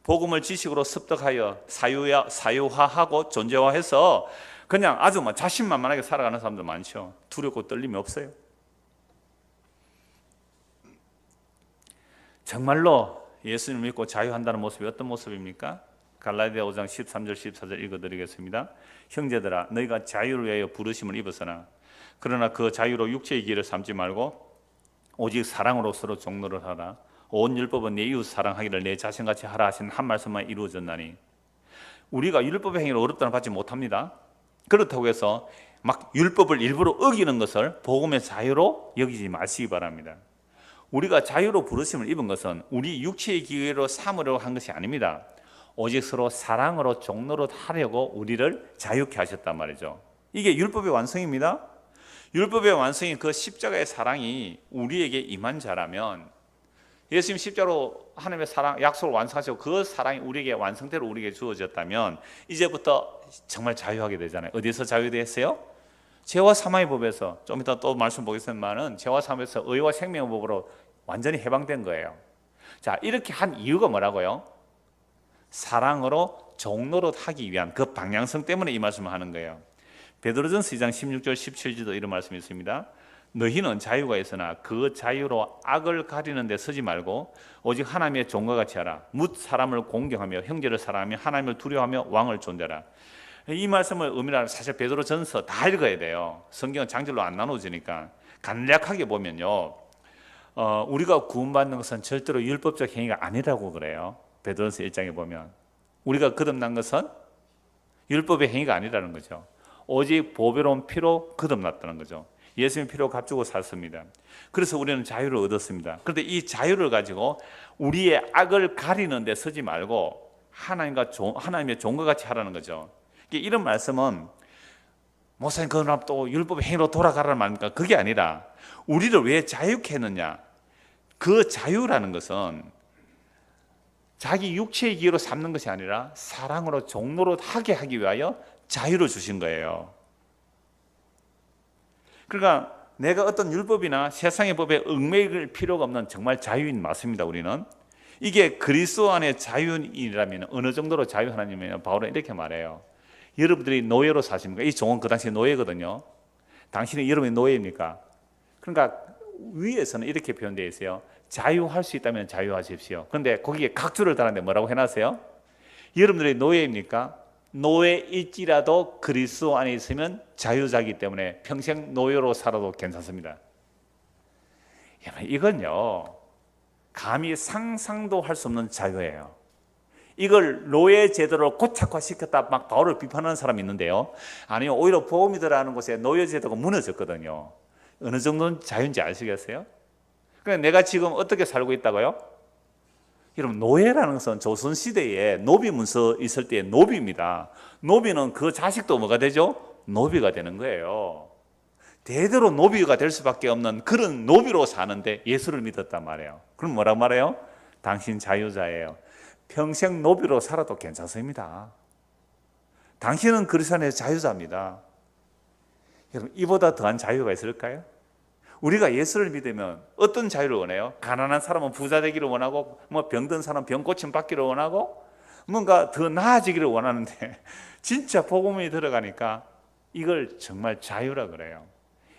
복음을 지식으로 습득하여 사유화하고 존재화해서 그냥 아주 자신만만하게 살아가는 사람들 많죠. 두렵고 떨림이 없어요. 정말로 예수님을 믿고 자유한다는 모습이 어떤 모습입니까? 갈라디아 5장 13절 14절 읽어드리겠습니다. 형제들아, 너희가 자유를 위하여 부르심을 입었으나 그러나 그 자유로 육체의 길을 삼지 말고 오직 사랑으로 서로 종노를 하라. 온 율법은 내 이웃 사랑하기를 내 자신같이 하라 하신 한 말씀만 이루어졌나니. 우리가 율법의 행위를 어렵다는 받지 못합니다. 그렇다고 해서 막 율법을 일부러 어기는 것을 복음의 자유로 여기지 마시기 바랍니다. 우리가 자유로 부르심을 입은 것은 우리 육체의 기회로 삼으려고 한 것이 아닙니다. 오직 서로 사랑으로 종노릇 하려고 우리를 자유케 하셨단 말이죠. 이게 율법의 완성입니다. 율법의 완성이 그 십자가의 사랑이 우리에게 임한 자라면, 예수님 십자가로 하나님의 사랑 약속을 완성하시고 그 사랑이 우리에게 완성대로 우리에게 주어졌다면 이제부터 정말 자유하게 되잖아요. 어디서 자유됐어요? 죄와 사망의 법에서. 좀 이따 또 말씀 보겠습니다만 죄와 사망에서 의와 생명의 법으로 완전히 해방된 거예요. 자, 이렇게 한 이유가 뭐라고요? 사랑으로 종노릇 하기 위한 그 방향성 때문에 이 말씀을 하는 거예요. 베드로전서 2장 16절 17절도 이런 말씀이 있습니다. 너희는 자유가 있으나 그 자유로 악을 가리는 데 서지 말고 오직 하나님의 종과 같이 하라. 뭇 사람을 공경하며 형제를 사랑하며 하나님을 두려워하며 왕을 존대하라. 이 말씀을 의미하는 사실 베드로전서 다 읽어야 돼요. 성경은 장절로 안 나눠지니까. 간략하게 보면요, 우리가 구원받는 것은 절대로 율법적 행위가 아니라고 그래요. 베드로전서 1장에 보면 우리가 거듭난 것은 율법의 행위가 아니라는 거죠. 오직 보배로운 피로 거듭났다는 거죠. 예수님 피로 값주고 샀습니다. 그래서 우리는 자유를 얻었습니다. 그런데 이 자유를 가지고 우리의 악을 가리는 데 서지 말고 하나님의 종과 같이 하라는 거죠. 이런 말씀은 목사님 그럼 또 율법의 행위로 돌아가라는 말입니까? 그게 아니라 우리를 왜 자유케 했느냐, 그 자유라는 것은 자기 육체의 기회로 삼는 것이 아니라 사랑으로 종노릇 하게 하기 위하여 자유를 주신 거예요. 그러니까 내가 어떤 율법이나 세상의 법에 얽매일 필요가 없는 정말 자유인 맞습니다. 우리는 이게 그리스도 안의 자유인이라면 어느 정도로 자유하느냐면 바울은 이렇게 말해요. 여러분들이 노예로 사십니까? 이 종은 그 당시 노예거든요. 당신이 여러분이 노예입니까? 그러니까 위에서는 이렇게 표현되어 있어요. 자유할 수 있다면 자유하십시오. 그런데 거기에 각주를 달았는데 뭐라고 해놨어요? 여러분들이 노예입니까? 노예일지라도 그리스도 안에 있으면 자유자이기 때문에 평생 노예로 살아도 괜찮습니다. 이건요, 감히 상상도 할 수 없는 자유예요. 이걸 노예 제도를 고착화시켰다 막 바울을 비판하는 사람이 있는데요, 아니요, 오히려 복음이라는 곳에 노예 제도가 무너졌거든요. 어느 정도는 자유인지 아시겠어요? 그러니까 내가 지금 어떻게 살고 있다고요? 여러분, 노예라는 것은 조선시대에 노비 문서 있을 때의 노비입니다. 노비는 그 자식도 뭐가 되죠? 노비가 되는 거예요. 대대로 노비가 될 수밖에 없는 그런 노비로 사는데 예수를 믿었단 말이에요. 그럼 뭐라고 말해요? 당신 자유자예요. 평생 노비로 살아도 괜찮습니다. 당신은 그리스도 안에서 자유자입니다. 여러분, 이보다 더한 자유가 있을까요? 우리가 예수를 믿으면 어떤 자유를 원해요? 가난한 사람은 부자 되기를 원하고, 뭐 병든 사람은 병 고침 받기를 원하고, 뭔가 더 나아지기를 원하는데 진짜 복음이 들어가니까 이걸 정말 자유라 그래요.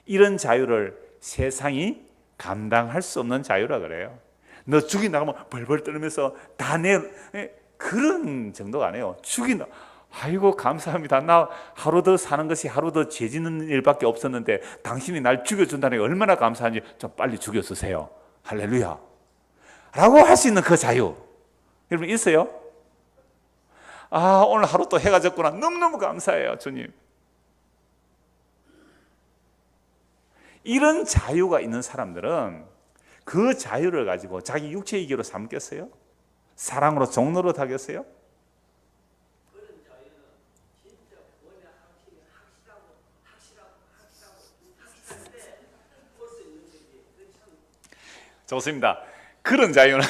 이런 자유를 세상이 감당할 수 없는 자유라 그래요. 너 죽인다 하면 벌벌 떨면서 다 내 그런 정도가 아니에요. 죽인다. 아이고 감사합니다. 나 하루 더 사는 것이 하루 더 죄짓는 일밖에 없었는데 당신이 날 죽여준다는 게 얼마나 감사한지 좀 빨리 죽여 쓰세요. 할렐루야. 라고 할 수 있는 그 자유 여러분 있어요? 아, 오늘 하루 또 해가 졌구나. 너무너무 감사해요, 주님. 이런 자유가 있는 사람들은 그 자유를 가지고 자기 육체의 이기로 삼겠어요? 사랑으로 종로로 하겠어요? 좋습니다. 그런 자유는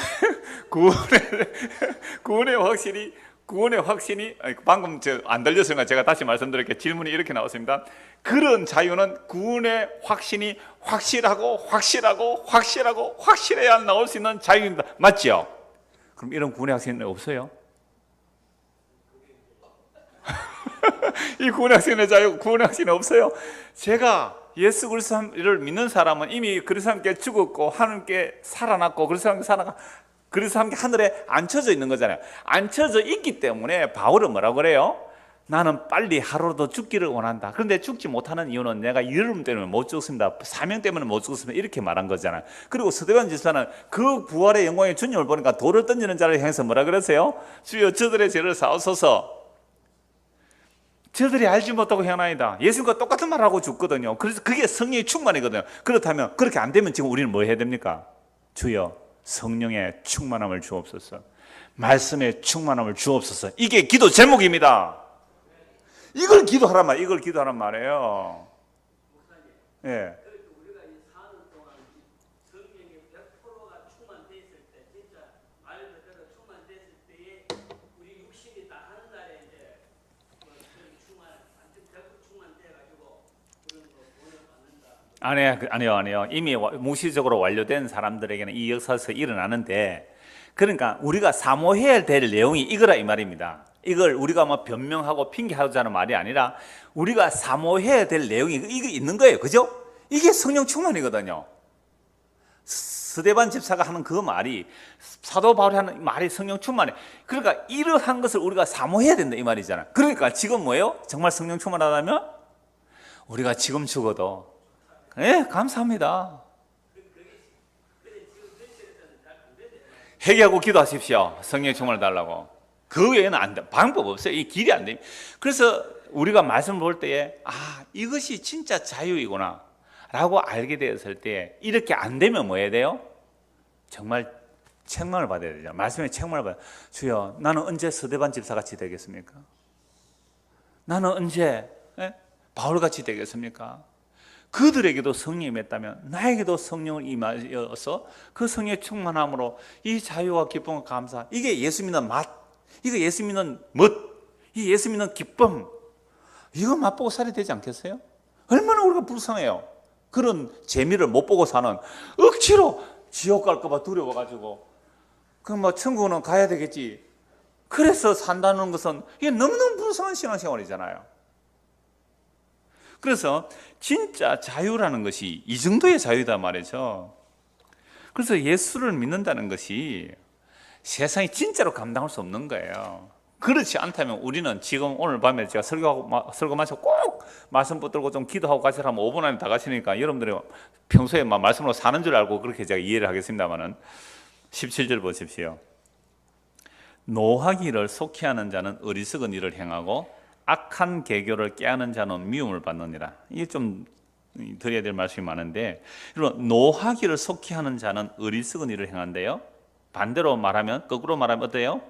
구원의 확신이 방금 안 들렸으니까 제가 다시 말씀드릴게요. 질문이 이렇게 나왔습니다. 그런 자유는 구원의 확신이 확실해야 나올 수 있는 자유입니다. 맞죠? 그럼 이런 구원의 확신은 없어요? 이 구원의 확신의 자유, 구원의 확신이 없어요? 제가 예수 그리스도를 믿는 사람은 이미 그리스도 함께 죽었고 하나님께 살아났고 그리스도 함께 하늘에 앉혀져 있는 거잖아요. 앉혀져 있기 때문에 바울은 뭐라고 그래요? 나는 빨리 하루 더 죽기를 원한다. 그런데 죽지 못하는 이유는 내가 이름 때문에 못 죽습니다. 사명 때문에 못 죽습니다. 이렇게 말한 거잖아요. 그리고 스데반 집사는 그 부활의 영광의 주님을 보니까 돌을 던지는 자를 향해서 뭐라 그랬어요? 주여 저들의 죄를 사하소서. 저들이 알지 못하고 행하나이다. 예수님과 똑같은 말을 하고 죽거든요. 그래서 그게 성령의 충만이거든요. 그렇다면 그렇게 안 되면 지금 우리는 뭐 해야 됩니까? 주여 성령의 충만함을 주옵소서. 말씀의 충만함을 주옵소서. 이게 기도 제목입니다. 이걸 기도하란 말이에요. 예. 아니요. 이미 무시적으로 완료된 사람들에게는 이 역사에서 일어나는데, 그러니까 우리가 사모해야 될 내용이 이거라 이 말입니다. 이걸 우리가 뭐 변명하고 핑계하자는 말이 아니라 우리가 사모해야 될 내용이 이거 있는 거예요. 그죠? 이게 성령 충만이거든요. 스데반 집사가 하는 그 말이, 사도 바울이 하는 말이 성령 충만해. 그러니까 이러한 것을 우리가 사모해야 된다 이 말이잖아요. 그러니까 지금 뭐예요? 정말 성령 충만하다면 우리가 지금 죽어도 감사합니다. 회개하고 기도하십시오. 성령의 충만을 달라고. 그 외에는 안 돼. 방법 없어요. 이 길이 안 됩니다. 그래서 우리가 말씀을 볼 때에 이것이 진짜 자유이구나 라고 알게 되었을 때, 이렇게 안 되면 뭐 해야 돼요? 정말 책망을 받아야 되죠. 말씀에 책망을 받아야 돼요. 주여, 나는 언제 스데반 집사같이 되겠습니까? 나는 언제 바울같이 되겠습니까? 그들에게도 성령이 임했다면 나에게도 성령을 임하여서 그 성령의 충만함으로 이 자유와 기쁨과 감사, 이게 예수 믿는 맛, 이거 예수 믿는 멋, 이 예수 믿는 기쁨, 이거 맛보고 살아야 되지 않겠어요? 얼마나 우리가 불쌍해요. 그런 재미를 못 보고 사는, 억지로 지옥 갈까 봐 두려워가지고 그럼 뭐 천국은 가야 되겠지, 그래서 산다는 것은 이게 너무너무 불쌍한 신앙생활이잖아요. 그래서 진짜 자유라는 것이 이 정도의 자유다 말이죠. 그래서 예수를 믿는다는 것이 세상이 진짜로 감당할 수 없는 거예요. 그렇지 않다면 우리는 지금 오늘 밤에 제가 설교 마치고 꼭 말씀 붙들고 좀 기도하고 가시라면 5분 안에 다 가시니까 여러분들이 평소에 말씀으로 사는 줄 알고 그렇게 제가 이해를 하겠습니다만은, 17절 보십시오. 노하기를 속히 하는 자는 어리석은 일을 행하고 악한 계교를 깨하는 자는 미움을 받느니라. 이게 좀 드려야 될 말씀이 많은데, 노하기를 속히 하는 자는 어리석은 일을 행한대요. 반대로 말하면, 거꾸로 말하면 어때요?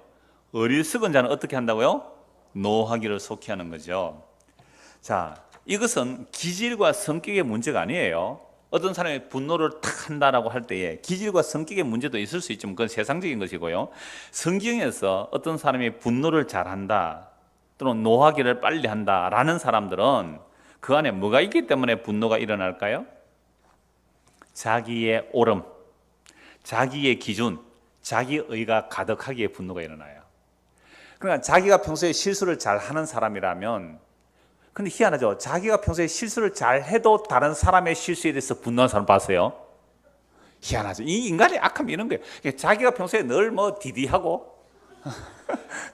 어리석은 자는 어떻게 한다고요? 노하기를 속히 하는 거죠. 자, 이것은 기질과 성격의 문제가 아니에요. 어떤 사람이 분노를 탁 한다라고 할 때에 기질과 성격의 문제도 있을 수 있지만 그건 세상적인 것이고요. 성경에서 어떤 사람이 분노를 잘한다 또는 노하기를 빨리 한다라는 사람들은 그 안에 뭐가 있기 때문에 분노가 일어날까요? 자기의 옳음, 자기의 기준, 자기의가 가득하기에 분노가 일어나요. 그러니까 자기가 평소에 실수를 잘하는 사람이라면, 근데 희한하죠. 자기가 평소에 실수를 잘해도 다른 사람의 실수에 대해서 분노하는 사람 봤어요? 희한하죠. 이 인간의 악함이 이런 거예요. 자기가 평소에 늘 뭐 디디하고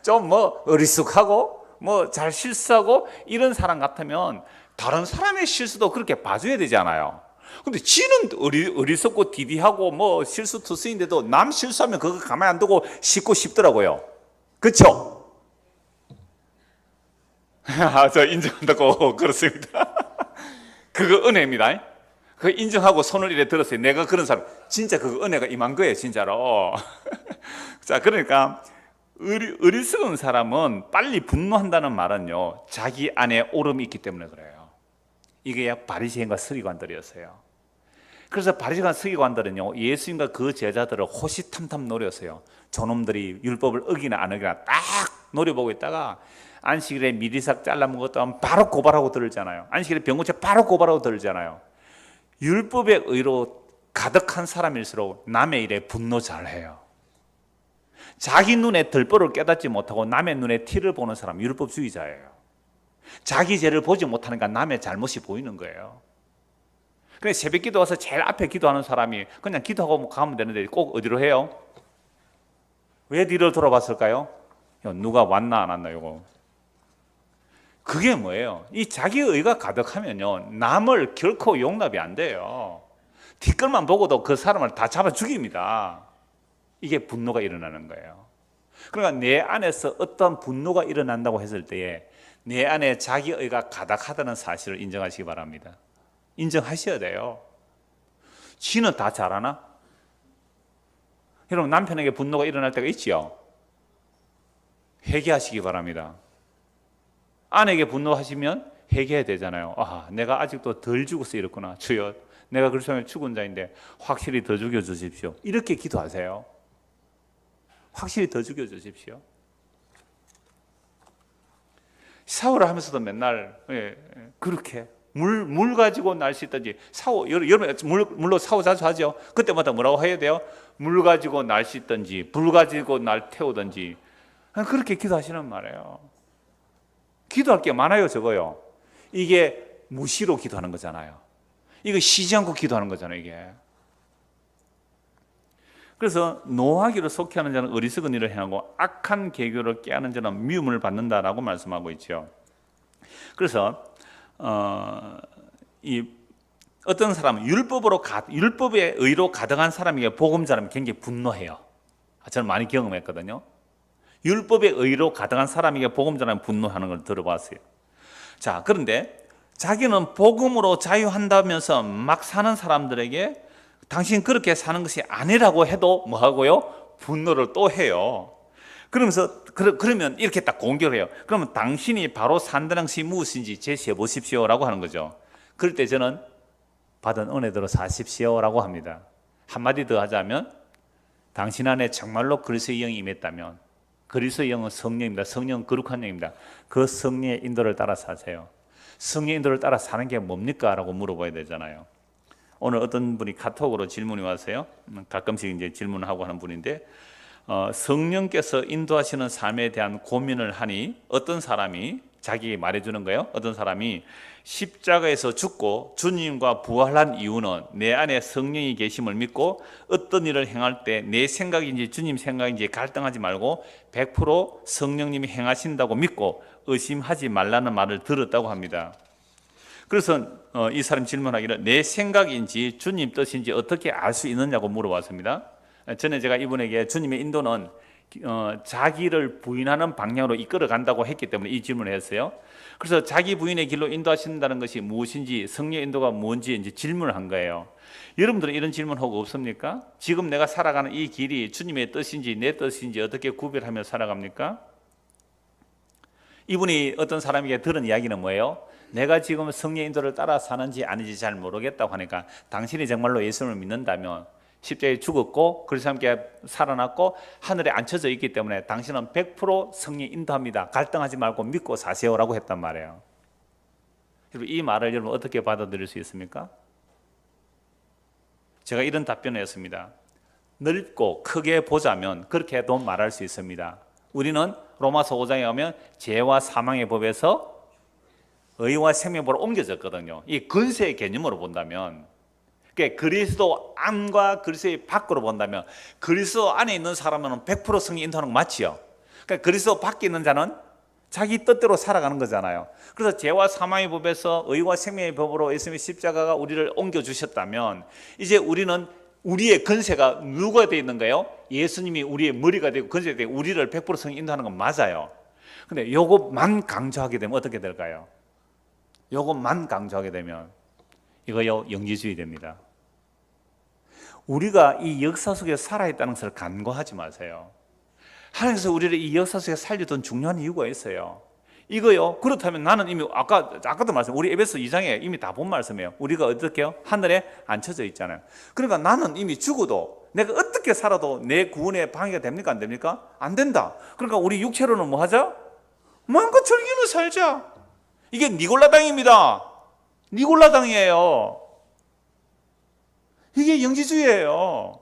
좀 뭐 어리숙하고 뭐 잘 실수하고 이런 사람 같으면 다른 사람의 실수도 그렇게 봐줘야 되잖아요. 근데 지는 어리석고 디디하고 뭐 실수 투수인데도 남 실수하면 그거 가만히 안 두고 씻고 싶더라고요. 그렇죠? 저 인정한다고 그렇습니다. 그거 은혜입니다. 그 인정하고 손을 이래 들었어요. 내가 그런 사람 진짜 그거 은혜가 임한 거예요, 진짜로. 자, 그러니까 어리석은 사람은 빨리 분노한다는 말은요, 자기 안에 오름이 있기 때문에 그래요. 이게 바리새인과 서기관들이었어요. 그래서 바리새인과 서기관들은요, 예수님과 그 제자들을 호시탐탐 노렸어요. 저놈들이 율법을 어기나 안 어기나 딱 노려보고 있다가 안식일에 미리삭 잘라먹은 것도 하면 바로 고발하고 들잖아요. 안식일에 병고체 바로 고발하고 들잖아요. 율법의 의로 가득한 사람일수록 남의 일에 분노 잘해요. 자기 눈에 들보를 깨닫지 못하고 남의 눈에 티를 보는 사람 율법주의자예요. 자기 죄를 보지 못하니까 남의 잘못이 보이는 거예요. 그래 새벽 기도 와서 제일 앞에 기도하는 사람이 그냥 기도하고 가면 되는데 꼭 어디로 해요? 왜 뒤를 돌아봤을까요? 누가 왔나 안 왔나 요거. 그게 뭐예요? 이 자기의가 가득하면요, 남을 결코 용납이 안 돼요. 뒷걸만 보고도 그 사람을 다 잡아 죽입니다. 이게 분노가 일어나는 거예요. 그러니까 내 안에서 어떤 분노가 일어난다고 했을 때에 내 안에 자기의가 가득하다는 사실을 인정하시기 바랍니다. 인정하셔야 돼요. 지는 다 잘하나? 여러분, 남편에게 분노가 일어날 때가 있지요? 회개하시기 바랍니다. 아내에게 분노하시면 회개해야 되잖아요. 아, 내가 아직도 덜 죽어서 이렇구나. 주여, 내가 그리스도의 죽은 자인데 확실히 더 죽여주십시오. 이렇게 기도하세요. 확실히 더 죽여주십시오. 샤워를 하면서도 맨날 그렇게 물 가지고 날 수 있든지, 여러분 물로 샤워 자주 하죠. 그때마다 뭐라고 해야 돼요? 물 가지고 날 수 있든지 불 가지고 날 태우든지, 그렇게 기도하시는 말이에요. 기도할 게 많아요, 적어요. 이게 무시로 기도하는 거잖아요. 이거 쉬지 않고 기도하는 거잖아요, 이게. 그래서 노하기를 속히하는 자는 어리석은 일을 행하고 악한 계교를 깨하는 자는 미움을 받는다라고 말씀하고 있죠. 그래서 어떤 사람은 율법의 의로 가득한 사람에게 복음 전하면 굉장히 분노해요. 저는 많이 경험했거든요. 율법의 의로 가득한 사람에게 복음 전하면 분노하는 걸 들어봤어요. 자, 그런데 자기는 복음으로 자유한다면서 막 사는 사람들에게 당신 그렇게 사는 것이 아니라고 해도 뭐 하고요? 분노를 또 해요. 그러면서 그러면 이렇게 딱 공격을 해요. 그러면 당신이 바로 산다는 것이 무엇인지 제시해 보십시오라고 하는 거죠. 그럴 때 저는 받은 은혜대로 사십시오라고 합니다. 한마디 더 하자면, 당신 안에 정말로 그리스도의 영이 임했다면, 그리스도의 영은 성령입니다. 성령은 거룩한 영입니다. 그 성령의 인도를 따라 사세요. 성령의 인도를 따라 사는 게 뭡니까? 라고 물어봐야 되잖아요. 오늘 어떤 분이 카톡으로 질문이 왔어요. 가끔씩 이제 질문하고 하는 분인데, 성령께서 인도하시는 삶에 대한 고민을 하니 어떤 사람이 자기 말해주는 거예요. 어떤 사람이 십자가에서 죽고 주님과 부활한 이유는 내 안에 성령이 계심을 믿고 어떤 일을 행할 때 내 생각인지 주님 생각인지 갈등하지 말고 100% 성령님이 행하신다고 믿고 의심하지 말라는 말을 들었다고 합니다. 그래서 이 사람 질문하기를 내 생각인지 주님 뜻인지 어떻게 알 수 있느냐고 물어봤습니다. 전에 제가 이분에게 주님의 인도는 자기를 부인하는 방향으로 이끌어 간다고 했기 때문에 이 질문을 했어요. 그래서 자기 부인의 길로 인도하신다는 것이 무엇인지, 성령 인도가 뭔지 이제 질문을 한 거예요. 여러분들은 이런 질문하고 없습니까? 지금 내가 살아가는 이 길이 주님의 뜻인지 내 뜻인지 어떻게 구별하며 살아갑니까? 이분이 어떤 사람에게 들은 이야기는 뭐예요? 내가 지금 성령의 인도를 따라 사는지 아닌지 잘 모르겠다고 하니까 당신이 정말로 예수님을 믿는다면 십자가에 죽었고 그리스도와 함께 살아났고 하늘에 앉혀져 있기 때문에 당신은 100% 성령 인도합니다. 갈등하지 말고 믿고 사세요라고 했단 말이에요. 여러분, 이 말을 여러분 어떻게 받아들일 수 있습니까? 제가 이런 답변을 했습니다. 넓고 크게 보자면 그렇게도 말할 수 있습니다. 우리는 로마서 5장에 가면 죄와 사망의 법에서 의와 생명법으로 옮겨졌거든요. 이 근세의 개념으로 본다면, 그러니까 그리스도 안과 그리스도의 밖으로 본다면 그리스도 안에 있는 사람은 100% 성령 인도하는 거 맞지요? 그러니까 그리스도 밖에 있는 자는 자기 뜻대로 살아가는 거잖아요. 그래서 죄와 사망의 법에서 의와 생명의 법으로 예수님의 십자가가 우리를 옮겨주셨다면 이제 우리는 우리의 근세가 누가 되어 있는 거예요? 예수님이 우리의 머리가 되고 근세가 되고 우리를 100% 성령 인도하는 건 맞아요. 근데 요것만 강조하게 되면 어떻게 될까요? 요것만 강조하게 되면 이거요, 영지주의 됩니다. 우리가 이 역사 속에 살아있다는 것을 간과하지 마세요. 하나님께서 우리를 이 역사 속에 살려둔 중요한 이유가 있어요. 이거요, 그렇다면 나는 이미 아까도 말씀, 우리 에베소 2장에 이미 다 본 말씀이에요. 우리가 어떻게 해요? 하늘에 앉혀져 있잖아요. 그러니까 나는 이미 죽어도 내가 어떻게 살아도 내 구원에 방해가 됩니까? 안 됩니까? 안 된다. 그러니까 우리 육체로는 뭐 하자? 마음껏 즐기며 살자. 이게 니골라당입니다. 니골라당이에요. 이게 영지주의예요.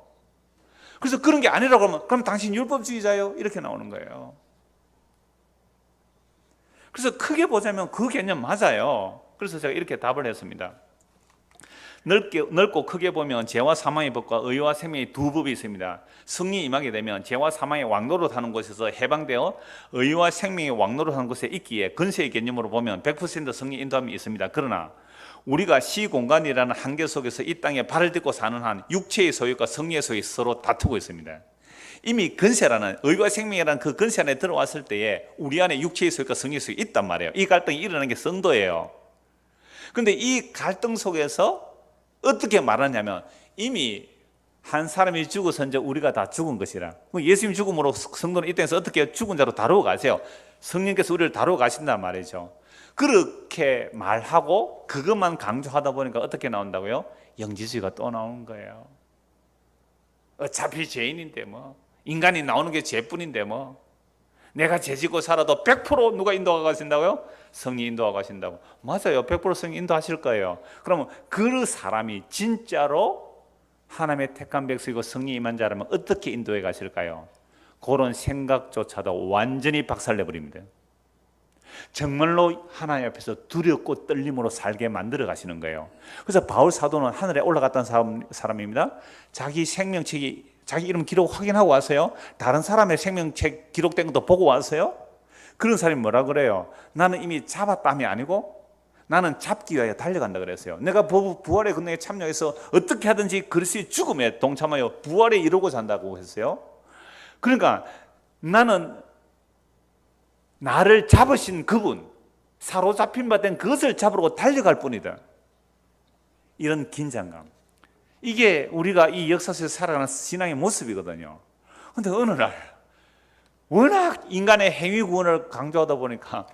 그래서 그런 게 아니라고 하면 그럼 당신 율법주의자요? 이렇게 나오는 거예요. 그래서 크게 보자면 그 개념 맞아요. 그래서 제가 이렇게 답을 했습니다. 넓고 크게 보면 죄와 사망의 법과 의와 생명의 두 법이 있습니다. 성령이 임하게 되면 죄와 사망의 왕노릇 하는 곳에서 해방되어 의와 생명의 왕노릇 하는 곳에 있기에 근세의 개념으로 보면 100% 성령 인도함이 있습니다. 그러나 우리가 시공간이라는 한계 속에서 이 땅에 발을 딛고 사는 한 육체의 소유과 성령의 소유 서로 다투고 있습니다. 이미 근세라는 의와 생명이라는 그 근세 안에 들어왔을 때에 우리 안에 육체의 소유과 성령의 소유 있단 말이에요. 이 갈등이 일어나는 게 성도예요. 그런데 이 갈등 속에서 어떻게 말하냐면 이미 한 사람이 죽어서 이제 우리가 다 죽은 것이라. 예수님 죽음으로 성도는 이 땅에서 어떻게 죽은 자로 다루어 가세요. 성령께서 우리를 다루어 가신단 말이죠. 그렇게 말하고 그것만 강조하다 보니까 어떻게 나온다고요? 영지주의가 또 나오는 거예요. 어차피 죄인인데 뭐 인간이 나오는 게 죄뿐인데 뭐 내가 죄지고 살아도 100% 누가 인도가 가신다고요? 성령 인도가 가신다고. 맞아요. 100% 성령 인도하실 거예요. 그러면 그 사람이 진짜로 하나님의 택한 백성이고 성령 임한 자라면 어떻게 인도해 가실까요? 그런 생각조차도 완전히 박살내버립니다. 정말로 하나님 앞에서 두렵고 떨림으로 살게 만들어 가시는 거예요. 그래서 바울 사도는 하늘에 올라갔던 사람입니다. 자기 생명책이 자기 이름 기록 확인하고 왔어요. 다른 사람의 생명책 기록된 것도 보고 왔어요. 그런 사람이 뭐라 그래요? 나는 이미 잡았다함이 아니고 나는 잡기 위하여 달려간다 그랬어요. 내가 부활의 근능에 참여해서 어떻게 하든지 그리스도의 죽음에 동참하여 부활에 이루고자 한다고 했어요. 그러니까 나는 나를 잡으신 그분, 사로잡힌 바 된 그것을 잡으러 달려갈 뿐이다. 이런 긴장감, 이게 우리가 이 역사 속에서 살아가는 신앙의 모습이거든요. 그런데 어느 날 워낙 인간의 행위 구원을 강조하다 보니까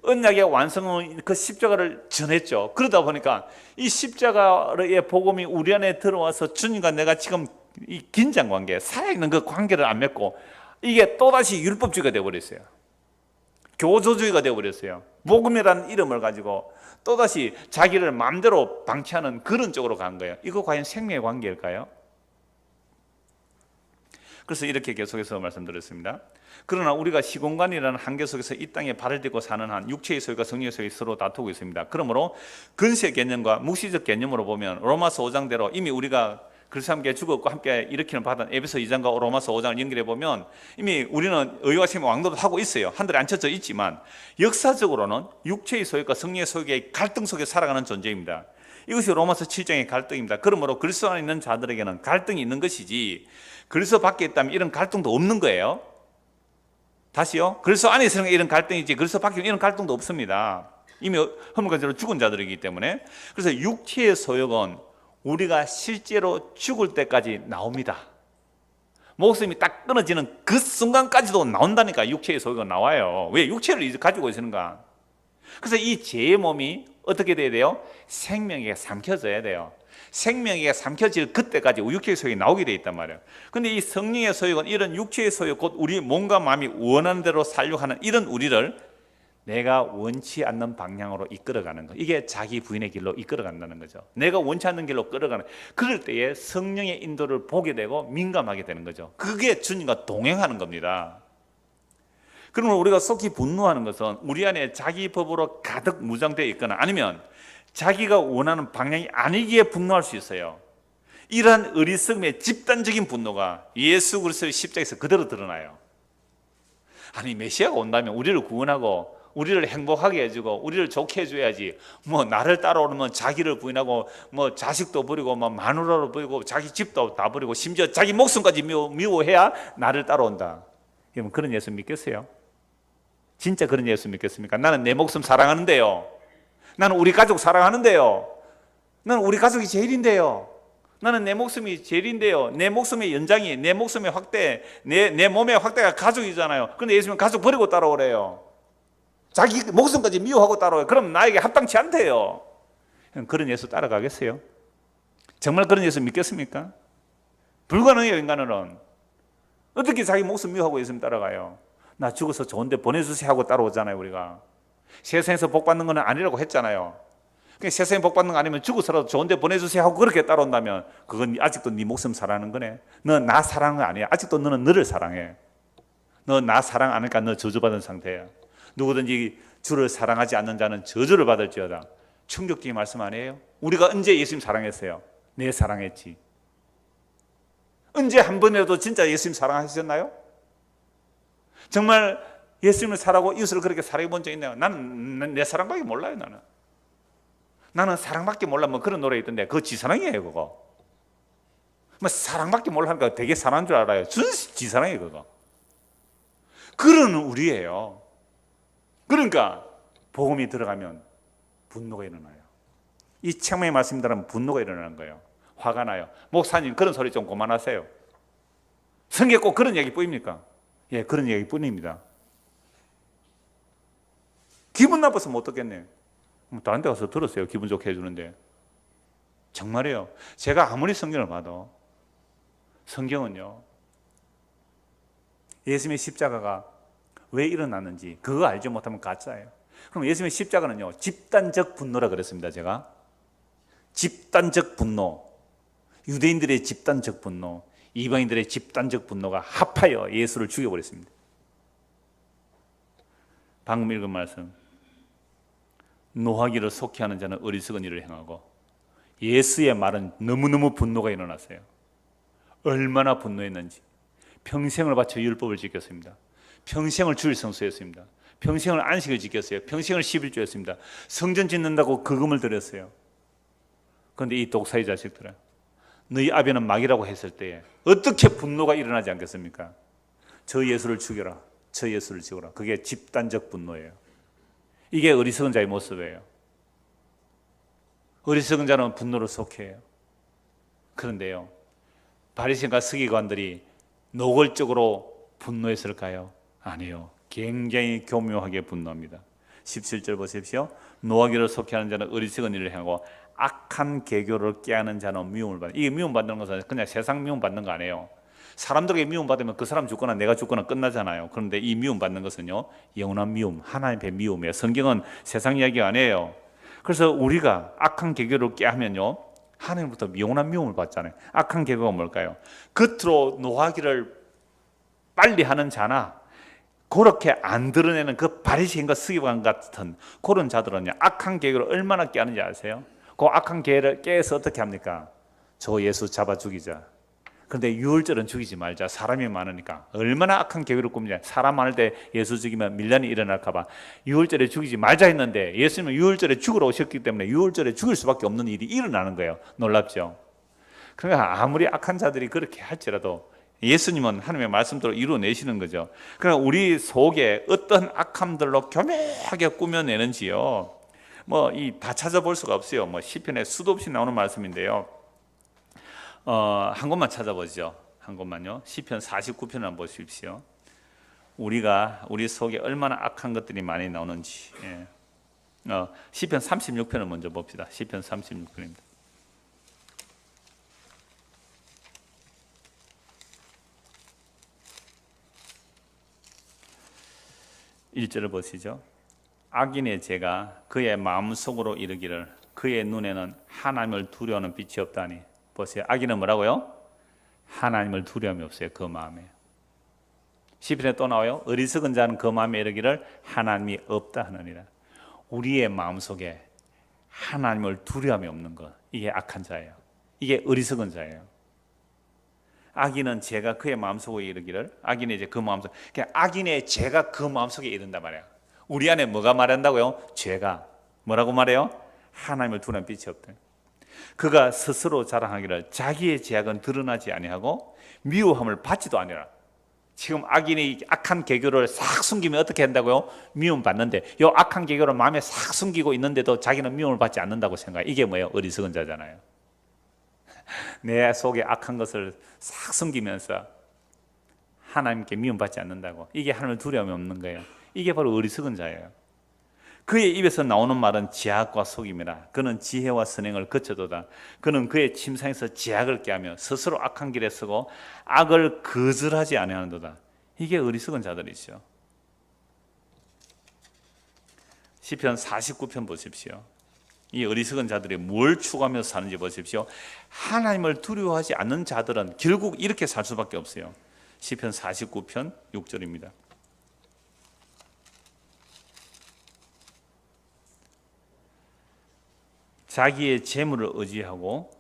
언약의 완성은 그 십자가를 전했죠. 그러다 보니까 이 십자가의 복음이 우리 안에 들어와서 주님과 내가 지금 이 긴장 관계, 살아있는 그 관계를 안 맺고 이게 또다시 율법주의가 되어버렸어요. 교조주의가 되어버렸어요. 복음이라는 이름을 가지고 또다시 자기를 마음대로 방치하는 그런 쪽으로 간 거예요. 이거 과연 생명의 관계일까요? 그래서 이렇게 계속해서 말씀드렸습니다. 그러나 우리가 시공간이라는 한계 속에서 이 땅에 발을 딛고 사는 한 육체의 소유가 성령의 소유 서로 다투고 있습니다. 그러므로 근세 개념과 묵시적 개념으로 보면 로마서 5장대로 이미 우리가 그리스도와 함께 죽었고 함께 일으키는 받은 에베소 2장과 로마서 5장을 연결해 보면 이미 우리는 의와 생명 왕노릇 하고 있어요. 하늘에 앉혀져 있지만 역사적으로는 육체의 소유과 성령의 소유의 갈등 속에 살아가는 존재입니다. 이것이 로마서 7장의 갈등입니다. 그러므로 그리스도 안에 있는 자들에게는 갈등이 있는 것이지 그리스도 밖에 있다면 이런 갈등도 없는 거예요. 다시요. 그리스도 안에 있으면 이런 갈등이지 그리스도 밖에 이런 갈등도 없습니다. 이미 허물과 죄로 죽은 자들이기 때문에. 그래서 육체의 소욕은 우리가 실제로 죽을 때까지 나옵니다. 목숨이 딱 끊어지는 그 순간까지도 나온다니까. 육체의 소욕은 나와요. 왜? 육체를 가지고 있으는가? 그래서 이 죄의 몸이 어떻게 돼야 돼요? 생명에게 삼켜져야 돼요. 생명에게 삼켜질 그때까지 육체의 소욕이 나오게 돼 있단 말이에요. 근데 이 성령의 소욕은 이런 육체의 소욕, 곧 우리 몸과 마음이 원하는 대로 살려고 하는 이런 우리를 내가 원치 않는 방향으로 이끌어가는 거, 이게 자기 부인의 길로 이끌어간다는 거죠. 내가 원치 않는 길로 끌어가는, 그럴 때에 성령의 인도를 보게 되고 민감하게 되는 거죠. 그게 주님과 동행하는 겁니다. 그러면 우리가 속히 분노하는 것은 우리 안에 자기 법으로 가득 무장되어 있거나 아니면 자기가 원하는 방향이 아니기에 분노할 수 있어요. 이러한 어리석음의 집단적인 분노가 예수 그리스도의 십자가에서 그대로 드러나요. 아니, 메시아가 온다면 우리를 구원하고 우리를 행복하게 해주고 우리를 좋게 해줘야지, 뭐 나를 따라오면 자기를 부인하고 뭐 자식도 버리고 뭐 마누라를 버리고 자기 집도 다 버리고 심지어 자기 목숨까지 미워해야 나를 따라온다. 여러분, 그런 예수 믿겠어요? 진짜 그런 예수 믿겠습니까? 나는 내 목숨 사랑하는데요, 나는 우리 가족 사랑하는데요, 나는 우리 가족이 제일인데요, 나는 내 목숨이 제일인데요, 내 목숨의 연장이, 내 목숨의 확대, 내 몸의 확대가 가족이잖아요. 그런데 예수님은 가족 버리고 따라오래요. 자기 목숨까지 미워하고 따라와요. 그럼 나에게 합당치 않대요. 그런 예수 따라가겠어요? 정말 그런 예수 믿겠습니까? 불가능해요. 인간은 어떻게 자기 목숨 미워하고 예수님 따라가요? 나 죽어서 좋은 데 보내주세요 하고 따라오잖아요. 우리가 세상에서 복 받는 건 아니라고 했잖아요. 세상에 복 받는 거 아니면 죽어서라도 좋은 데 보내주세요 하고 그렇게 따라온다면 그건 아직도 네 목숨 사랑하는 거네. 너 나 사랑한 거 아니야. 아직도 너는 너를 사랑해. 너 나 사랑 안 하니까 너 저주받은 상태야. 누구든지 주를 사랑하지 않는 자는 저주를 받을지어다. 충격적인 말씀 아니에요? 우리가 언제 예수님 사랑했어요? 내 사랑했지. 언제 한 번이라도 진짜 예수님 사랑하셨나요? 정말 예수님을 사랑하고 이웃을 그렇게 사랑해 본 적 있나요? 나는 내 사랑밖에 몰라요. 나는 사랑밖에 몰라. 뭐 그런 노래 있던데 그거 지사랑이에요. 그거 뭐 사랑밖에 몰라 하니까 되게 사랑한 줄 알아요. 준시 지사랑이에요. 그거. 그런 우리예요. 그러니까 복음이 들어가면 분노가 일어나요. 이 책망의 말씀 들으면 분노가 일어나는 거예요. 화가 나요. 목사님, 그런 소리 좀 그만하세요. 성경에 꼭 그런 얘기 뿐입니까? 예, 그런 얘기 뿐입니다. 기분 나빠서 못 듣겠네. 다른 데 가서 들었어요. 기분 좋게 해주는데. 정말이에요. 제가 아무리 성경을 봐도 성경은요, 예수님의 십자가가 왜 일어났는지 그거 알지 못하면 가짜예요. 그럼 예수님의 십자가는요, 집단적 분노라 그랬습니다. 제가 집단적 분노, 유대인들의 집단적 분노, 이방인들의 집단적 분노가 합하여 예수를 죽여버렸습니다. 방금 읽은 말씀, 노하기를 속히하는 자는 어리석은 일을 행하고, 예수의 말은 너무너무 분노가 일어났어요. 얼마나 분노했는지. 평생을 바쳐 율법을 지켰습니다. 평생을 주일 성수했습니다. 평생을 안식을 지켰어요. 평생을 11조였습니다. 성전 짓는다고 거금을 들였어요. 그런데 이 독사의 자식들은 너희 아비는 마귀라고 했을 때에 어떻게 분노가 일어나지 않겠습니까? 저 예수를 죽여라. 저 예수를 죽여라. 그게 집단적 분노예요. 이게 어리석은 자의 모습이에요. 어리석은 자는 분노를 속해요. 그런데요, 바리새인과 서기관들이 노골적으로 분노했을까요? 아니요. 굉장히 교묘하게 분노합니다. 17절 보십시오. 노하기를 속해하는 자는 어리석은 일을 행하고 악한 계교를 깨하는 자는 미움을 받는. 이게 미움받는 것은 그냥 세상 미움받는 거 아니에요. 사람들에게 미움받으면 그 사람 죽거나 내가 죽거나 끝나잖아요. 그런데 이 미움받는 것은요, 영원한 미움, 하나님의 미움이에요. 성경은 세상 이야기 아니에요. 그래서 우리가 악한 계교를 깨하면요, 하나님부터 영원한 미움을 받잖아요. 악한 계교가 뭘까요? 겉으로 노하기를 빨리 하는 자나 그렇게 안 드러내는 그 바리새인과 서기관 같은 그런 자들은요, 악한 계획을 얼마나 깨하는지 아세요? 그 악한 계획을 깨서 어떻게 합니까? 저 예수 잡아 죽이자. 그런데 유월절은 죽이지 말자. 사람이 많으니까. 얼마나 악한 계획을 꾸미냐. 사람 많을 때 예수 죽이면 밀란이 일어날까 봐 유월절에 죽이지 말자 했는데 예수님은 유월절에 죽으러 오셨기 때문에 유월절에 죽일 수밖에 없는 일이 일어나는 거예요. 놀랍죠? 그러니까 아무리 악한 자들이 그렇게 할지라도 예수님은 하나님의 말씀대로 이루어내시는 거죠. 그러니까 우리 속에 어떤 악함들로 교묘하게 꾸며내는지요, 뭐 이 다 찾아볼 수가 없어요. 뭐 시편에 수도 없이 나오는 말씀인데요. 한 곳만 찾아보죠. 한 곳만요. 시편 49편을 한번 보십시오. 우리 속에 얼마나 악한 것들이 많이 나오는지. 예. 시편 36편을 먼저 봅시다. 시편 36편입니다. 1절을 보시죠. 악인의 죄가 그의 마음속으로 이르기를 그의 눈에는 하나님을 두려워하는 빛이 없다니. 보세요. 악인은 뭐라고요? 하나님을 두려움이 없어요. 그 마음에. 시편에 또 나와요. 어리석은 자는 그 마음에 이르기를 하나님이 없다 하느니라. 우리의 마음속에 하나님을 두려움이 없는 것, 이게 악한 자예요. 이게 어리석은 자예요. 악인은 죄가 그의 마음속에 이르기를, 악인의 죄 그 마음속, 그러니까 악인의 죄가 그 마음속에 이른단 말이야. 우리 안에 뭐가 말한다고요? 죄가 뭐라고 말해요? 하나님을 두려운 빛이 없다. 그가 스스로 자랑하기를 자기의 죄악은 드러나지 아니하고 미워함을 받지도 아니라. 지금 악인이 악한 계교를 싹 숨기면 어떻게 한다고요? 미움 받는데, 이 악한 계교를 마음에 싹 숨기고 있는데도 자기는 미움을 받지 않는다고 생각해. 이게 뭐예요? 어리석은 자잖아요. 내 속에 악한 것을 싹 숨기면서 하나님께 미움받지 않는다고. 이게 하나님을 두려움이 없는 거예요. 이게 바로 어리석은 자예요. 그의 입에서 나오는 말은 지악과 속임이라. 그는 지혜와 선행을 거쳐도다. 그는 그의 침상에서 지악을 꾀하며 스스로 악한 길에 서고 악을 거절하지 아니하는도다. 이게 어리석은 자들이죠. 시편 49편 보십시오. 이 어리석은 자들이 뭘 추구하면서 사는지 보십시오. 하나님을 두려워하지 않는 자들은 결국 이렇게 살 수밖에 없어요. 시편 49편 6절입니다. 자기의 재물을 의지하고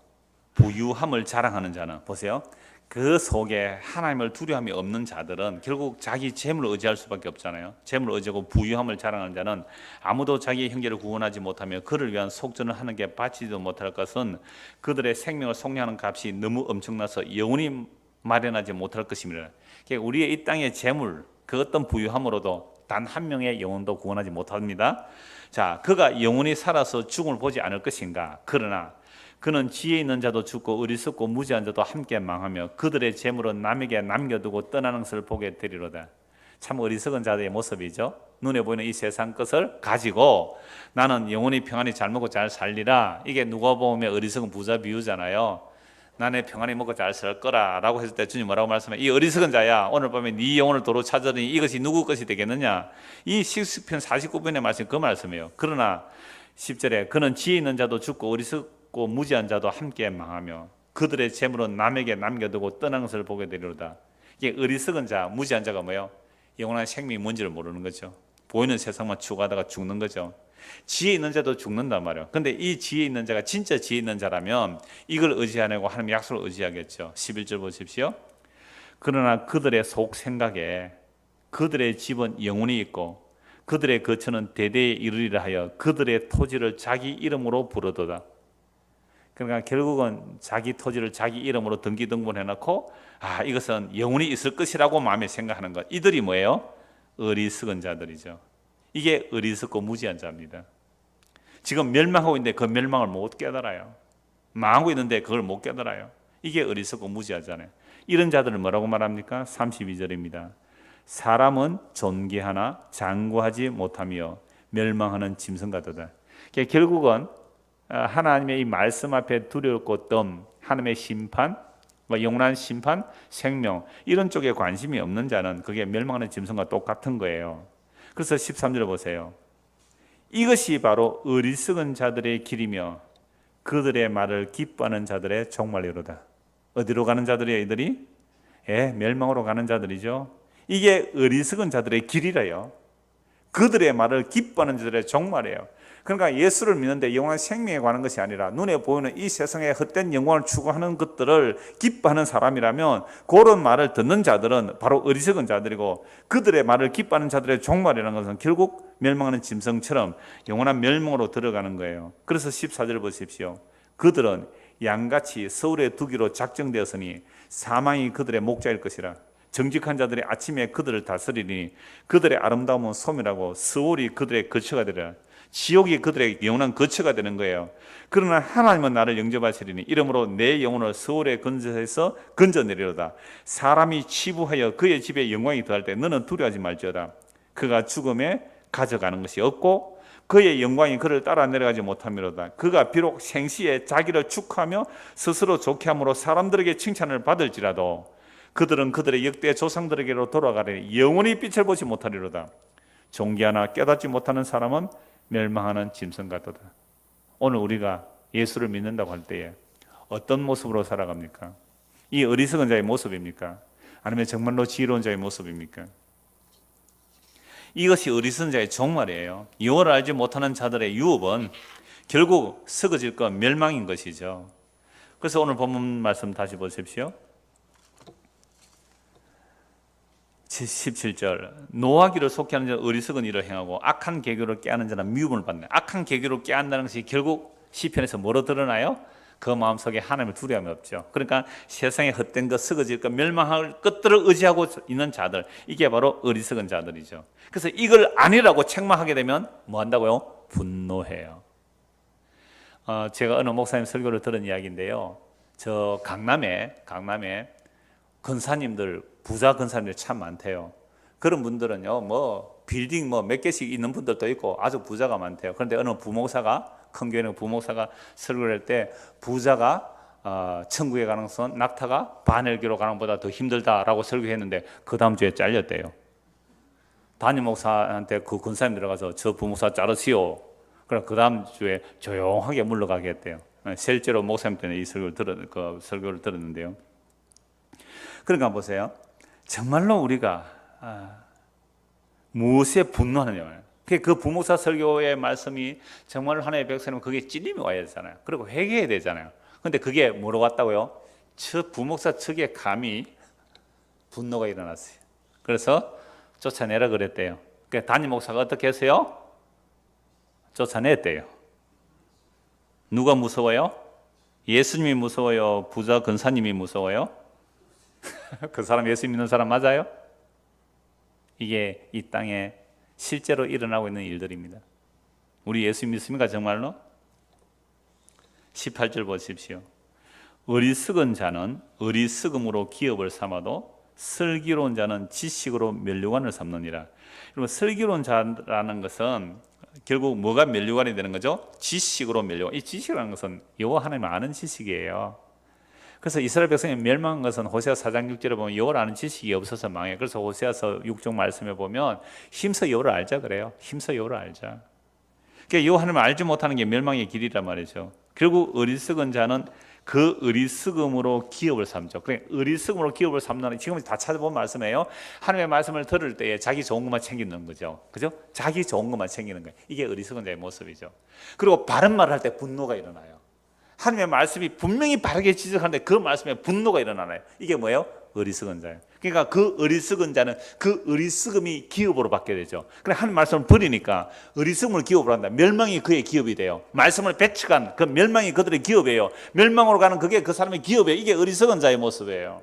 부유함을 자랑하는 자는, 보세요. 그 속에 하나님을 두려움이 없는 자들은 결국 자기 재물을 의지할 수밖에 없잖아요. 재물을 의지하고 부유함을 자랑하는 자는 아무도 자기의 형제를 구원하지 못하며 그를 위한 속전을 하는 게 바치지도 못할 것은 그들의 생명을 속량하는 값이 너무 엄청나서 영원히 마련하지 못할 것입니다. 그러니까 우리의 이 땅의 재물, 그 어떤 부유함으로도 단 한 명의 영혼도 구원하지 못합니다. 자, 그가 영원히 살아서 죽음을 보지 않을 것인가? 그러나 그는 지혜 있는 자도 죽고 어리석고 무지한 자도 함께 망하며 그들의 재물은 남에게 남겨두고 떠나는 것을 보게 되리로다. 참 어리석은 자들의 모습이죠. 눈에 보이는 이 세상 것을 가지고 나는 영원히 평안히 잘 먹고 잘 살리라. 이게 누가 보면 어리석은 부자 비유잖아요. 나는 평안히 먹고 잘 살 거라 라고 했을 때 주님 뭐라고 말씀해? 이 어리석은 자야, 오늘 밤에 네 영혼을 도로 찾으니 이것이 누구 것이 되겠느냐? 이 시편 49편의 말씀 그 말씀이에요. 그러나 10절에 그는 지혜 있는 자도 죽고 어리석고 무지한 자도 함께 망하며 그들의 재물은 남에게 남겨두고 떠나는 것을 보게 되리로다. 이게 어리석은 자, 무지한 자가 뭐예요? 영원한 생명이 뭔지를 모르는 거죠. 보이는 세상만 추구하다가 죽는 거죠. 지혜 있는 자도 죽는단 말이에요. 근데 이 지혜 있는 자가 진짜 지혜 있는 자라면 이걸 의지하고 하나님의 약속을 의지하겠죠. 11절 보십시오. 그러나 그들의 속 생각에 그들의 집은 영원히 있고 그들의 거처는 대대에 이르리라 하여 그들의 토지를 자기 이름으로 부르도다. 그러니까 결국은 자기 토지를 자기 이름으로 등기등본해놓고 이것은 영원히 있을 것이라고 마음에 생각하는 것. 이들이 뭐예요? 어리석은 자들이죠. 이게 어리석고 무지한 자입니다. 지금 멸망하고 있는데 그 멸망을 못 깨달아요. 망하고 있는데 그걸 못 깨달아요. 이게 어리석고 무지하잖아요. 이런 자들을 뭐라고 말합니까? 32절입니다. 사람은 존귀하나 장구하지 못하며 멸망하는 짐승 같도다. 결국은 하나님의 이 말씀 앞에 두렵고 뜸, 하나님의 심판, 영원한 심판, 생명 이런 쪽에 관심이 없는 자는 그게 멸망하는 짐승과 똑같은 거예요. 그래서 13절을 보세요. 이것이 바로 어리석은 자들의 길이며 그들의 말을 기뻐하는 자들의 종말이로다. 어디로 가는 자들이에요, 이들이? 멸망으로 가는 자들이죠. 이게 어리석은 자들의 길이래요. 그들의 말을 기뻐하는 자들의 종말이에요. 그러니까 예수를 믿는데 영원한 생명에 관한 것이 아니라 눈에 보이는 이 세상의 헛된 영광을 추구하는 것들을 기뻐하는 사람이라면 그런 말을 듣는 자들은 바로 어리석은 자들이고 그들의 말을 기뻐하는 자들의 종말이라는 것은 결국 멸망하는 짐승처럼 영원한 멸망으로 들어가는 거예요. 그래서 14절 보십시오. 그들은 양같이 서울에 두기로 작정되었으니 사망이 그들의 목자일 것이라. 정직한 자들이 아침에 그들을 다스리니 그들의 아름다움은 소멸하고 서울이 그들의 거처가 되리라. 지옥이 그들의 영원한 거처가 되는 거예요. 그러나 하나님은 나를 영접하시리니 이러므로 내 영혼을 서울의 근저에서 건져내리로다. 사람이 치부하여 그의 집에 영광이 더할 때 너는 두려워하지 말지어다. 그가 죽음에 가져가는 것이 없고 그의 영광이 그를 따라 내려가지 못함이로다. 그가 비록 생시에 자기를 축하하며 스스로 좋게 함으로 사람들에게 칭찬을 받을지라도 그들은 그들의 역대 조상들에게로 돌아가리니 영원히 빛을 보지 못하리로다. 존귀하나 깨닫지 못하는 사람은 멸망하는 짐승 같도다. 오늘 우리가 예수를 믿는다고 할 때에 어떤 모습으로 살아갑니까? 이 어리석은 자의 모습입니까? 아니면 정말로 지혜로운 자의 모습입니까? 이것이 어리석은 자의 종말이에요. 여호와를 알지 못하는 자들의 유업은 결국 썩어질 것, 멸망인 것이죠. 그래서 오늘 본문 말씀 다시 보십시오. 17절 노하기를 속히 하는 자는 어리석은 일을 행하고 악한 계교를 깨하는 자는 미움을 받네. 악한 계교를 깨한다는 것이 결국 시편에서 뭐로 드러나요? 그 마음속에 하나님을 두려움이 없죠. 그러니까 세상에 헛된 것, 썩어질 것, 멸망할 것들을 의지하고 있는 자들, 이게 바로 어리석은 자들이죠. 그래서 이걸 아니라고 책망하게 되면 뭐 한다고요? 분노해요. 제가 어느 목사님 설교를 들은 이야기인데요. 저 강남에 권사님들, 부자 권사님들 참 많대요. 그런 분들은요, 뭐 빌딩 뭐 몇 개씩 있는 분들도 있고 아주 부자가 많대요. 그런데 어느 부목사가, 큰 교회는 부목사가 설교를 할 때 부자가 천국에 가는 것은 낙타가 바늘기로 가는 것보다 더 힘들다라고 설교했는데 그 다음 주에 잘렸대요. 담임 목사한테 그 권사님 들어가서 저 부목사 자르시오. 그럼 그 다음 주에 조용하게 물러가게 했대요. 실제로 목사님 때문에 이 설교를 들었는데요. 그러니까 보세요. 정말로 우리가 무엇에 분노하느냐. 그 부목사 설교의 말씀이 정말 하나님의 백성은 그게 찔림이 와야 되잖아요. 그리고 회개해야 되잖아요. 근데 그게 뭐로 왔다고요? 저 부목사 측에 감히 분노가 일어났어요. 그래서 쫓아내라 그랬대요. 그러니까 담임 목사가 어떻게 했어요? 쫓아냈대요. 누가 무서워요? 예수님이 무서워요? 부자 권사님이 무서워요? 그 사람 예수 믿는 사람 맞아요? 이게 이 땅에 실제로 일어나고 있는 일들입니다. 우리 예수 믿습니까 정말로? 18절 보십시오. 어리석은 자는 어리석음으로 기업을 삼아도 슬기로운 자는 지식으로 면류관을 삼느니라. 여러분, 슬기로운 자라는 것은 결국 뭐가 면류관이 되는 거죠? 지식으로 면류관. 이 지식이라는 것은 여호와 하나님을 아는 지식이에요. 그래서 이스라엘 백성이 멸망한 것은 호세아 4장 6절에 보면 여호와를 아는 지식이 없어서 망해. 그래서 호세아서 6장 말씀에 보면 힘써 여호와를 알자 그래요. 힘써 여호와를 알자. 그러니까 여호와 하나님을 알지 못하는 게 멸망의 길이란 말이죠. 결국 어리석은 자는 그 어리석음으로 기업을 삼죠. 그래, 어리석음으로 기업을 삼는, 지금 다 찾아본 말씀이에요. 하나님의 말씀을 들을 때에 자기 좋은 것만 챙기는 거죠. 그죠? 자기 좋은 것만 챙기는 거예요. 이게 어리석은 자의 모습이죠. 그리고 바른 말을 할 때 분노가 일어나요. 하나님의 말씀이 분명히 바르게 지적하는데 그 말씀에 분노가 일어나요. 이게 뭐예요? 어리석은 자예요. 그러니까 그 어리석은 자는 그 어리석음이 기업으로 받게 되죠. 그래, 하나님 말씀을 버리니까 어리석음을 기업으로 한다. 멸망이 그의 기업이 돼요. 말씀을 배척한 그 멸망이 그들의 기업이에요. 멸망으로 가는 그게 그 사람의 기업이에요. 이게 어리석은 자의 모습이에요.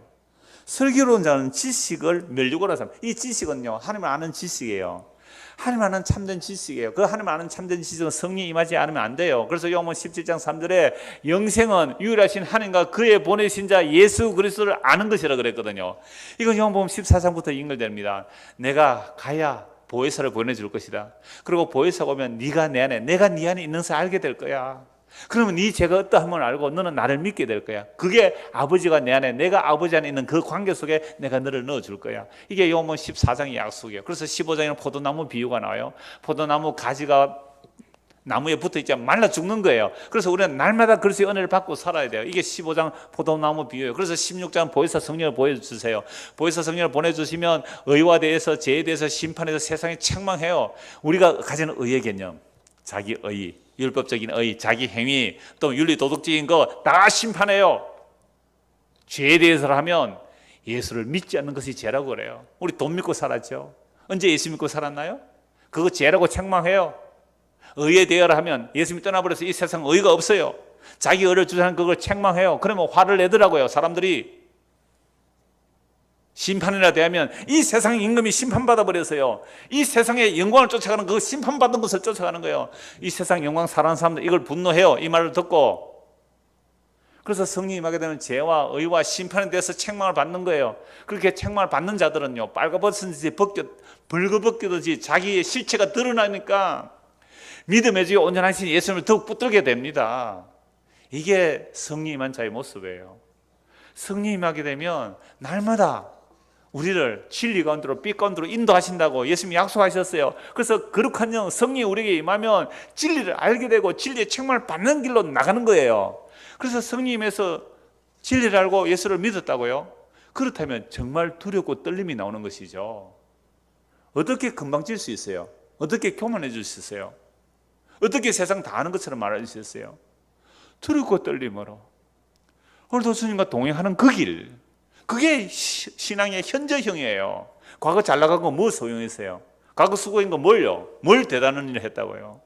슬기로운 자는 지식을 면류관으로 삼아. 이 지식은요, 하나님을 아는 지식이에요. 하나님 아는 참된 지식이에요. 그 하나님 아는 참된 지식은 성령이 임하지 않으면 안 돼요. 그래서 요한복음 17장 3절에 영생은 유일하신 하나님과 그의 보내신 자 예수 그리스도를 아는 것이라 그랬거든요. 이건 요한복음 14장부터 연결됩니다. 내가 가야 보혜사를 보내줄 것이다. 그리고 보혜사가 오면 네가 내 안에, 내가 네 안에 있는 것을 알게 될 거야. 그러면 네 죄가 어떠함을 알고 너는 나를 믿게 될 거야. 그게 아버지가 내 안에, 내가 아버지 안에 있는 그 관계 속에 내가 너를 넣어줄 거야. 이게 요한복음 14장의 약속이에요. 그래서 15장에는 포도나무 비유가 나와요. 포도나무 가지가 나무에 붙어있자면 말라 죽는 거예요. 그래서 우리는 날마다 그리스도의 은혜를 받고 살아야 돼요. 이게 15장 포도나무 비유예요. 그래서 16장 보혜사 성령을 보여주세요. 보혜사 성령을 보내주시면 의와 대해서, 죄에 대해서, 심판에서 세상에 책망해요. 우리가 가지는 의의 개념, 자기 의, 율법적인 의, 자기 행위, 또 윤리 도덕적인 거 다 심판해요. 죄에 대해서 하면 예수를 믿지 않는 것이 죄라고 그래요. 우리 돈 믿고 살았죠. 언제 예수 믿고 살았나요? 그거 죄라고 책망해요. 의에 대하라 하면 예수님이 떠나버려서 이 세상 의가 없어요. 자기 의를 주장하는 그걸 책망해요. 그러면 화를 내더라고요. 사람들이 심판이라 대하면 이 세상의 임금이 심판받아 버려서요. 이 세상의 영광을 쫓아가는 그 심판받은 것을 쫓아가는 거예요. 이 세상 영광 사랑하는 사람들 이걸 분노해요. 이 말을 듣고. 그래서 성령이 임하게 되면 죄와 의와 심판에 대해서 책망을 받는 거예요. 그렇게 책망을 받는 자들은요, 빨가벗은 듯이 벌거벗기듯이 자기의 실체가 드러나니까 믿음의 주에 온전하신 예수님을 더욱 붙들게 됩니다. 이게 성령 임한 자의 모습이에요. 성령 임하게 되면 날마다 우리를 진리 가운데로 빛 가운데로 인도하신다고 예수님이 약속하셨어요. 그래서 거룩한 영 성령이 우리에게 임하면 진리를 알게 되고 진리의 책망을 받는 길로 나가는 거예요. 그래서 성령님에서 진리를 알고 예수를 믿었다고요? 그렇다면 정말 두렵고 떨림이 나오는 것이죠. 어떻게 금방 질 수 있어요? 어떻게 교만해질 수 있어요? 어떻게 세상 다 아는 것처럼 말할 수 있어요? 두렵고 떨림으로 오늘도 주님과 동행하는 그 길, 그게 신앙의 현저형이에요. 과거 잘 나간 거 뭐 소용했어요? 과거 수고한 거 뭘요? 뭘 대단한 일을 했다고요?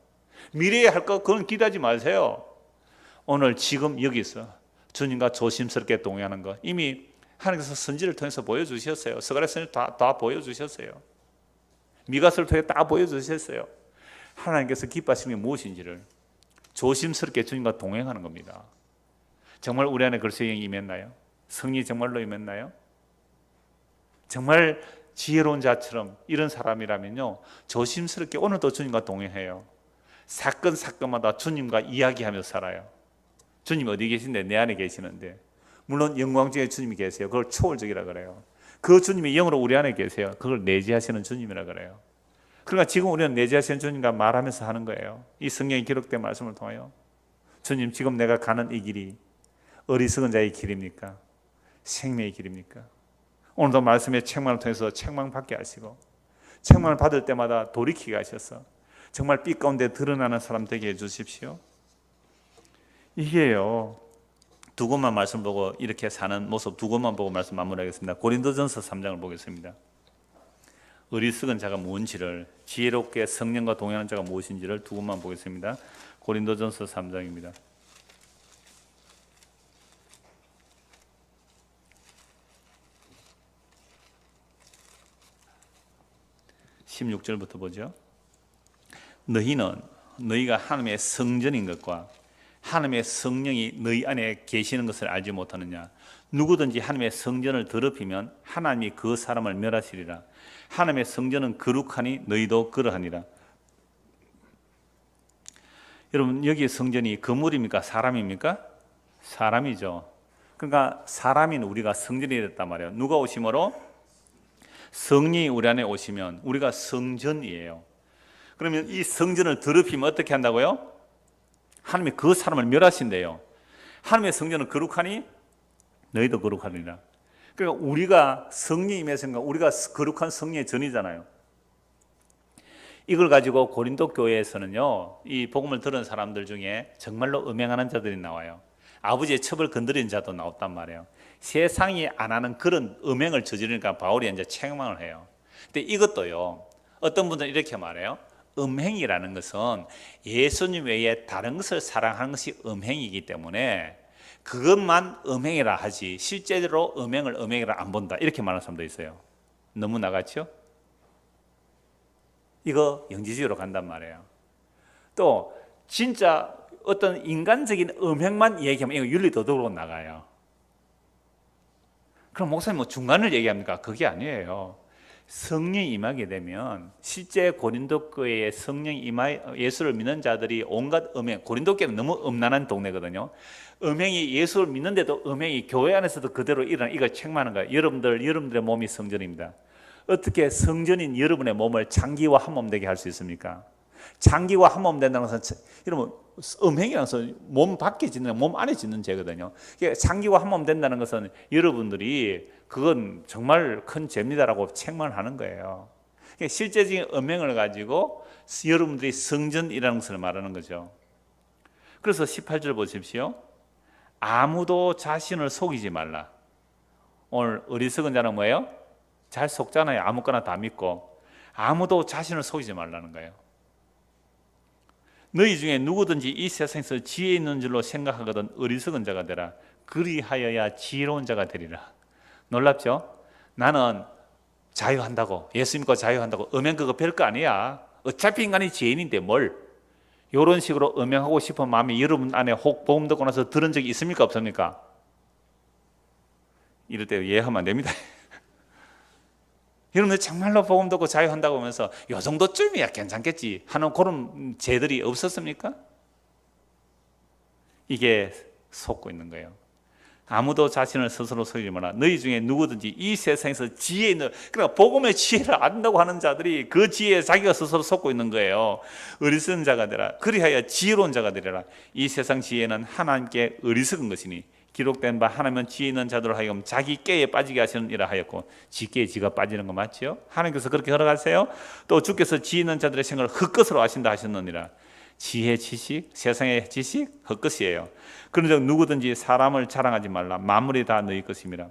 미래에 할 거 그건 기대하지 마세요. 오늘 지금 여기서 주님과 조심스럽게 동행하는 것 이미 하나님께서 선지를 통해서 보여주셨어요. 스가랴 선지 다 보여주셨어요. 미가서를 통해 다 보여주셨어요. 하나님께서 기뻐하시는 게 무엇인지를 조심스럽게 주님과 동행하는 겁니다. 정말 우리 안에 그리스도의 영이 임했나요? 성령이 정말로 임했나요? 정말 지혜로운 자처럼 이런 사람이라면요, 조심스럽게 오늘도 주님과 동행해요. 사건마다 주님과 이야기하면서 살아요. 주님 어디 계신데? 내 안에 계시는데. 물론 영광 중에 주님이 계세요. 그걸 초월적이라 그래요. 그 주님이 영으로 우리 안에 계세요. 그걸 내재하시는 주님이라 그래요. 그러니까 지금 우리는 내재하시는 주님과 말하면서 하는 거예요. 이 성경에 기록된 말씀을 통하여 주님, 지금 내가 가는 이 길이 어리석은 자의 길입니까? 생명의 길입니까? 오늘도 말씀의 책망을 통해서 책망받게 하시고 책망을 받을 때마다 돌이키게 하셔서 정말 빛 가운데 드러나는 사람 되게 해주십시오. 이게요, 두 곳만 말씀 보고 이렇게 사는 모습 두 곳만 보고 말씀 마무리하겠습니다. 고린도전서 3장을 보겠습니다. 어리석은 자가 무엇인지를, 지혜롭게 성령과 동행하는 자가 무엇인지를 두 곳만 보겠습니다. 고린도전서 3장입니다. 16절부터 보죠. 너희가 하나님의 성전인 것과 하나님의 성령이 너희 안에 계시는 것을 알지 못하느냐? 누구든지 하나님의 성전을 더럽히면 하나님이 그 사람을 멸하시리라. 하나님의 성전은 거룩하니 너희도 그러하니라. 여러분, 여기의 성전이 건물입니까? 사람입니까? 사람이죠. 그러니까 사람인 우리가 성전이 됐단 말이에요. 누가 오심으로? 성령이 우리 안에 오시면 우리가 성전이에요. 그러면 이 성전을 더럽히면 어떻게 한다고요? 하나님이 그 사람을 멸하신대요. 하나님의 성전은 거룩하니 너희도 거룩하리라. 그러니까 우리가 성령이 임해서인가, 우리가 거룩한 성령의 전이잖아요. 이걸 가지고 고린도 교회에서는요, 이 복음을 들은 사람들 중에 정말로 음행하는 자들이 나와요. 아버지의 첩을 건드린 자도 나왔단 말이에요. 세상이 안 하는 그런 음행을 저지르니까 바울이 이제 책망을 해요. 근데 이것도요, 어떤 분들은 이렇게 말해요. 음행이라는 것은 예수님 외에 다른 것을 사랑하는 것이 음행이기 때문에 그것만 음행이라 하지 실제로 음행이라 안 본다, 이렇게 말하는 사람도 있어요. 너무 나갔죠? 이거 영지주의로 간단 말이에요. 또 진짜 어떤 인간적인 음행만 얘기하면 이거 윤리도덕으로 나가요. 그럼 목사님 뭐 중간을 얘기합니까? 그게 아니에요. 성령이 임하게 되면 실제 고린도 교회에 성령이 예수를 믿는 자들이 온갖 음행, 고린도 교회는 너무 음란한 동네거든요. 음행이, 예수를 믿는데도 음행이 교회 안에서도 그대로 일어나, 이걸 책망하는 거예요. 여러분들의 몸이 성전입니다. 어떻게 성전인 여러분의 몸을 장기와 한 몸 되게 할 수 있습니까? 장기와 한 몸 된다는 것은 여러분 음행이라는 것은 몸 밖에 짓는, 몸 안에 짓는 죄거든요. 장기와 한 몸 된다는 것은 여러분들이 그건 정말 큰 죄입니다라고 책망을 하는 거예요. 실제적인 음행을 가지고 여러분들이 성전이라는 것을 말하는 거죠. 그래서 18절 보십시오. 아무도 자신을 속이지 말라. 오늘 어리석은 자는 뭐예요? 잘 속잖아요. 아무거나 다 믿고. 아무도 자신을 속이지 말라는 거예요. 너희 중에 누구든지 이 세상에서 지혜 있는 줄로 생각하거든 어리석은 자가 되라. 그리하여야 지혜로운 자가 되리라. 놀랍죠? 나는 자유한다고, 예수 믿고 자유한다고, 음행 그거 별거 아니야. 어차피 인간이 죄인인데 뭘. 이런 식으로 음행하고 싶은 마음이 여러분 안에 혹 복음 듣고 나서 들은 적이 있습니까? 없습니까? 이럴 때 예하면 안 됩니다. 여러분들 정말로 복음 듣고 자유한다고 하면서 요 정도쯤이야 괜찮겠지 하는 그런 죄들이 없었습니까? 이게 속고 있는 거예요. 아무도 자신을 스스로 속이지 마라. 너희 중에 누구든지 이 세상에서 지혜 있는, 그러니까 복음의 지혜를 안다고 하는 자들이 그 지혜에 자기가 스스로 속고 있는 거예요. 어리석은 자가 되라. 그리하여 지혜로운 자가 되리라. 이 세상 지혜는 하나님께 어리석은 것이니 기록된 바 하나님은 지혜 있는 자들로 하여금 자기 깨에 빠지게 하시느니라 하였고, 지 깨에 지가 빠지는 거 맞죠? 하나님께서 그렇게 허락하세요. 또 주께서 지혜 있는 자들의 생각을 헛것으로 하신다 하셨느니라. 지혜, 지식, 세상의 지식 헛것이에요. 그런즉 누구든지 사람을 자랑하지 말라. 만물이 다 너희 것입니다.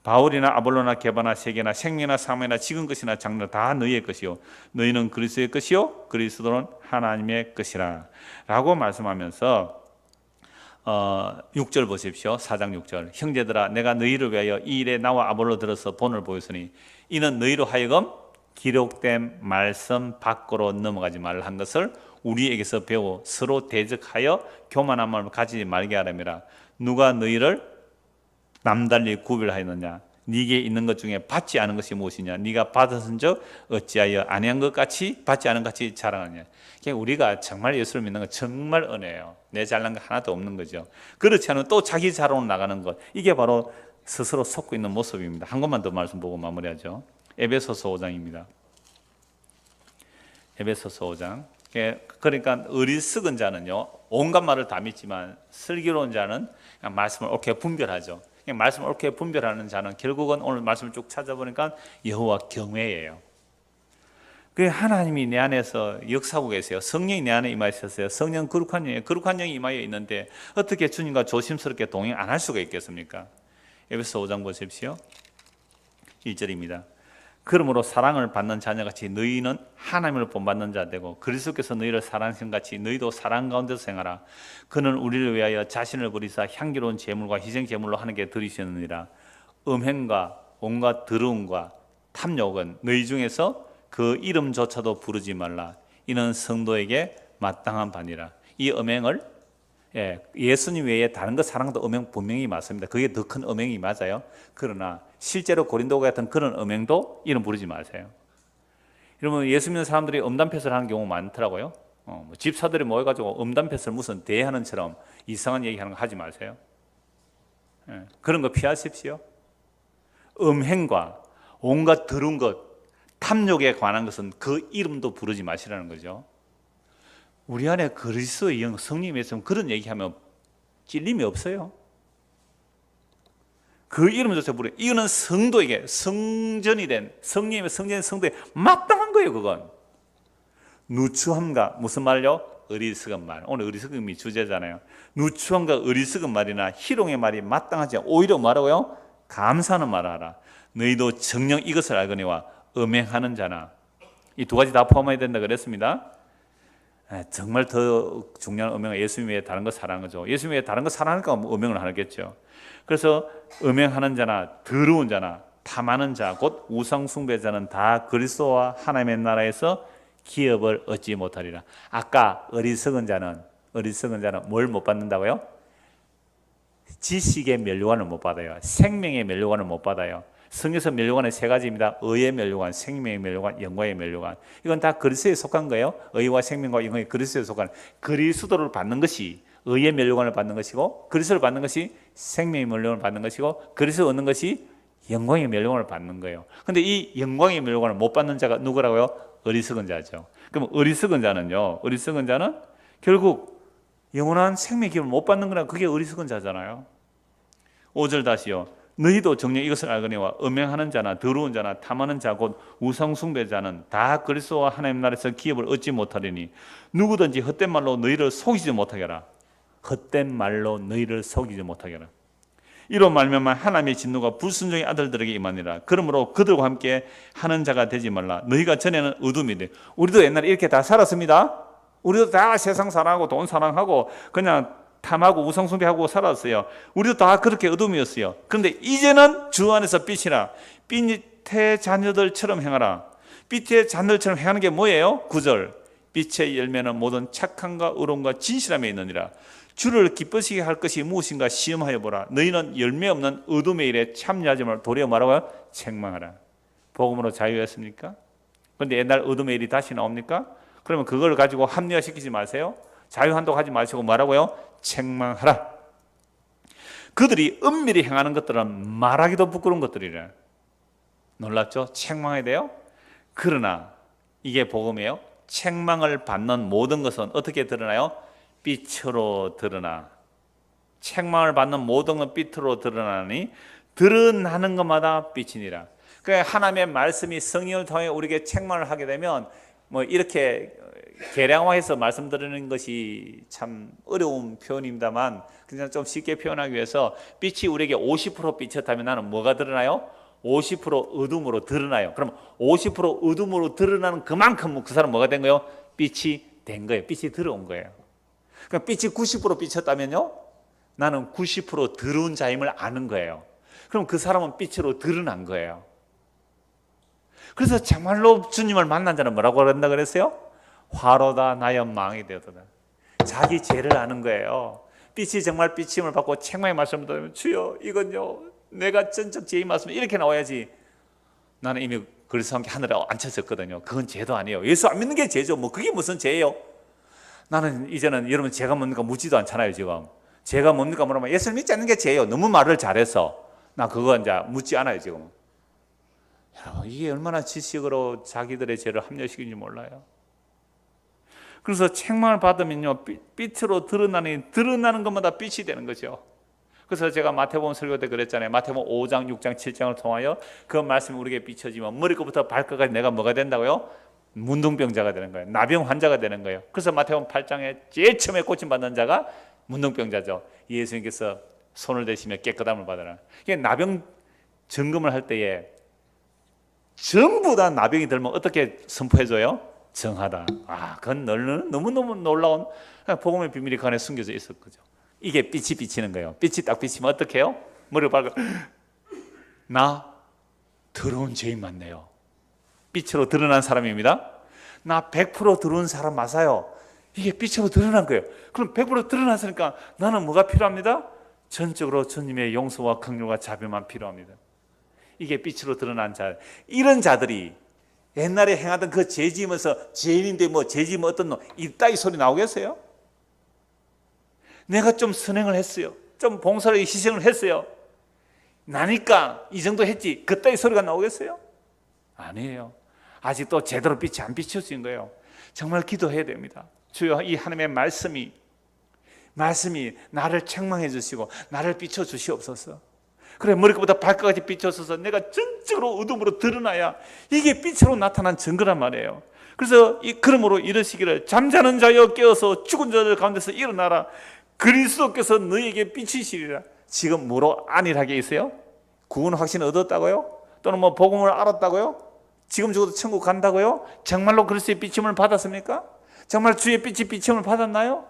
바울이나 아볼로나 게바나 세계나 생명이나 사명이나 지금 것이나 장래 다 너희의 것이요 너희는 그리스도의 것이요 그리스도는 하나님의 것이라 라고 말씀하면서 6절 보십시오. 4장 6절. 형제들아 내가 너희를 위하여 이 일에 나와 아볼로 들어서 본을 보였으니 이는 너희로 하여금 기록된 말씀 밖으로 넘어가지 말라 한 것을 우리에게서 배워 서로 대적하여 교만한 마음을 가지지 말게 하라미라. 누가 너희를 남달리 구별하였느냐? 네게 있는 것 중에 받지 않은 것이 무엇이냐? 네가 받았은즉 어찌하여 아니한 것 같이 받지 않은 것 같이 자랑하냐? 우리가 정말 예수를 믿는 건 정말 은혜예요. 내 잘난 거 하나도 없는 거죠. 그렇지 않으면 또 자기 자랑으로 나가는 것, 이게 바로 스스로 속고 있는 모습입니다. 한 것만 더 말씀 보고 마무리하죠. 에베소서 5장입니다. 에베소서 5장. 그러니까 어리석은 자는요 온갖 말을 다 믿지만 슬기로운 자는 그냥 말씀을 옳게 분별하죠. 그냥 말씀을 옳게 분별하는 자는 결국은 오늘 말씀을 쭉 찾아보니까 여호와 경외예요. 그 하나님이 내 안에서 역사하고 계세요. 성령이 내 안에 임하셨어요. 성령 거룩한 영이 임하여 있는데 어떻게 주님과 조심스럽게 동행 안 할 수가 있겠습니까? 에베소 5장 보십시오. 1절입니다. 그러므로 사랑을 받는 자녀같이 너희는 하나님을 본받는 자 되고 그리스도께서 너희를 사랑하신 같이 너희도 사랑 가운데서 행하라. 그는 우리를 위하여 자신을 버리사 향기로운 제물과 희생 제물로 하나님께 드리셨느니라. 음행과 온갖 더러움과 탐욕은 너희 중에서 그 이름조차도 부르지 말라. 이는 성도에게 마땅한 바니라. 이 음행을 예수님 외에 다른 것 사랑도 음행 분명히 맞습니다. 그게 더 큰 음행이 맞아요. 그러나 실제로 고린도 같은 그런 음행도 이름 부르지 마세요. 여러분 예수 믿는 사람들이 음담패설 하는 경우 많더라고요. 집사들이 모여가지고 음담패설 무슨 대하는처럼 이상한 얘기하는 거 하지 마세요. 그런 거 피하십시오. 음행과 온갖 더러운 것, 탐욕에 관한 것은 그 이름도 부르지 마시라는 거죠. 우리 안에 그리스도의 영, 성령이 있으면 그런 얘기하면 찔림이 없어요. 그 이름조차 부르요. 이거는 성도에게 성전이 된 성령의 성전의 성도에 마땅한 거예요. 그건 누추함과 무슨 말요? 어리석은 말. 오늘 어리석음이 주제잖아요. 누추함과 어리석은 말이나 희롱의 말이 마땅하지 않아. 오히려 뭐라고요? 감사하는 말을 하라. 너희도 정녕 이것을 알거니와 음행하는 자나, 이 두 가지 다 포함해야 된다 그랬습니다. 정말 더 중요한 음행은 예수님 외에 다른 것 사랑하는 거죠. 예수님 외에 다른 것 사랑하니까 음행을 하겠죠. 그래서 음행하는 자나 더러운 자나 탐하는 자 곧 우상 숭배자는 다 그리스도와 하나님의 나라에서 기업을 얻지 못하리라. 아까 어리석은 자는 뭘 못 받는다고요? 지식의 면류관을 못 받아요. 생명의 면류관을 못 받아요. 성경에서 면류관은 세 가지입니다. 의의 면류관, 생명의 면류관, 영광의 면류관. 이건 다 그리스도에 속한 거예요. 의와 생명과 영광이 그리스도에 속한, 그리스도를 받는 것이 의의 면류관을 받는 것이고, 그리스도를 받는 것이 생명의 면류관을 받는 것이고, 그리스도를 얻는 것이 영광의 면류관을 받는 거예요. 그런데 이 영광의 면류관을 못 받는 자가 누구라고요? 어리석은 자죠. 그럼 어리석은 자는요, 어리석은 자는 결국 영원한 생명의 기업을 못 받는 거라. 그게 어리석은 자잖아요. 5절 다시요. 너희도 정녕 이것을 알거니와 음행하는 자나 더러운 자나 탐하는 자 곧 우상 숭배자는 다 그리스도와 하나님 나라에서 기업을 얻지 못하리니 누구든지 헛된 말로 너희를 속이지 못하게 하라. 헛된 말로 너희를 속이지 못하게 하라. 이로 말미암아 하나님의 진노가 불순종의 아들들에게 임하니라. 그러므로 그들과 함께 하는 자가 되지 말라. 너희가 전에는 어둠이되, 우리도 옛날에 이렇게 다 살았습니다. 우리도 다 세상 사랑하고 돈 사랑하고 그냥 탐하고 우상숭배하고 살았어요. 우리도 다 그렇게 어둠이었어요. 그런데 이제는 주 안에서 빛이라. 빛의 자녀들처럼 행하라. 빛의 자녀들처럼 행하는 게 뭐예요? 9절. 빛의 열매는 모든 착함과 의로움과 진실함에 있느니라. 주를 기쁘시게 할 것이 무엇인가 시험하여 보라. 너희는 열매 없는 어둠의 일에 참여하지 말고 도리어 말하고 책망하라. 복음으로 자유했습니까? 그런데 옛날 어둠의 일이 다시 나옵니까? 그러면 그걸 가지고 합리화시키지 마세요. 자유한다고 하지 마시고 뭐라고요? 책망하라. 그들이 은밀히 행하는 것들은 말하기도 부끄러운 것들이래. 놀랍죠? 책망해야 돼요? 그러나 이게 복음이에요. 책망을 받는 모든 것은 어떻게 드러나요? 빛으로 드러나. 책망을 받는 모든 건 빛으로 드러나니 드러나는 것마다 빛이니라. 그러니까 하나님의 말씀이 성령을 통해 우리에게 책망을 하게 되면 뭐 이렇게 계량화해서 말씀드리는 것이 참 어려운 표현입니다만 그냥 좀 쉽게 표현하기 위해서 빛이 우리에게 50% 비쳤다면 나는 뭐가 드러나요? 50% 어둠으로 드러나요. 그럼 50% 어둠으로 드러나는 그만큼 그 사람 뭐가 된 거예요? 빛이 된 거예요. 빛이 들어온 거예요. 그러니까 빛이 90% 비쳤다면요, 나는 90% 들어온 자임을 아는 거예요. 그럼 그 사람은 빛으로 드러난 거예요. 그래서 정말로 주님을 만난 자는 뭐라고 한다 그랬어요? 화로다 나여 망이 되었다. 자기 죄를 아는 거예요. 빛이 정말 빛임을 받고 책망의 말씀을 들으면 주여 이건요 내가 전적 죄의 말씀 이렇게 나와야지. 나는 이미 그리스도 함께 하늘에 앉혔었거든요. 그건 죄도 아니에요. 예수 안 믿는 게 죄죠. 뭐 그게 무슨 죄예요? 나는 이제는 여러분 죄가 뭡니까 묻지도 않잖아요. 지금 죄가 뭡니까 물어보면 예수를 믿지 않는 게 죄예요. 너무 말을 잘해서 나 그거 이제 묻지 않아요. 지금 이게 얼마나 지식으로 자기들의 죄를 합리화시키는지 몰라요. 그래서 책망을 받으면요 빛으로 드러나는 것마다 빛이 되는 거죠. 그래서 제가 마태복음 설교 때 그랬잖아요. 마태복음 5장, 6장, 7장을 통하여 그 말씀이 우리에게 비춰지면 머리끝부터 발끝까지 내가 뭐가 된다고요? 문둥병자가 되는 거예요. 나병 환자가 되는 거예요. 그래서 마태복음 8장에 제일 처음에 고침받는 자가 문둥병자죠. 예수님께서 손을 대시며 깨끗함을 받으라. 이게 나병 점검을 할 때에 전부 다 나병이 들면 어떻게 선포해줘요? 정하다. 그건 너무너무 놀라운 복음의 비밀이 그 안에 숨겨져 있었거죠. 이게 빛이 비치는 거예요. 빛이 딱 비치면 어떻게 해요? 머리를 밝고 나 더러운 죄인 맞네요. 빛으로 드러난 사람입니다. 나 100% 들어온 사람 맞아요. 이게 빛으로 드러난 거예요. 그럼 100% 드러났으니까 나는 뭐가 필요합니다? 전적으로 주님의 용서와 긍휼과 자비만 필요합니다. 이게 빛으로 드러난 자. 이런 자들이 옛날에 행하던 그 죄 지으면서 죄인인데 뭐 죄 지으면 어떤 놈 이따위 소리 나오겠어요? 내가 좀 선행을 했어요. 좀 봉사를 희생을 했어요. 나니까 이 정도 했지. 그따위 소리가 나오겠어요? 아니에요. 아직도 제대로 빛이 안 비춰진 거예요. 정말 기도해야 됩니다. 주여 이 하나님의 말씀이 나를 책망해 주시고 나를 비춰 주시옵소서. 그래 머리끝부터 발끝까지 비춰서서 내가 전적으로 어둠으로 드러나야 이게 빛으로 나타난 증거란 말이에요. 그래서 그러므로 이르시기를 잠자는 자여 깨어서 죽은 자들 가운데서 일어나라. 그리스도께서 너희에게 비치시리라. 지금 뭐로 안일하게 있어요? 구원 확신을 얻었다고요? 또는 뭐 복음을 알았다고요? 지금 죽어도 천국 간다고요? 정말로 그리스도의 비침을 받았습니까? 정말 주의 빛이 비침을 받았나요?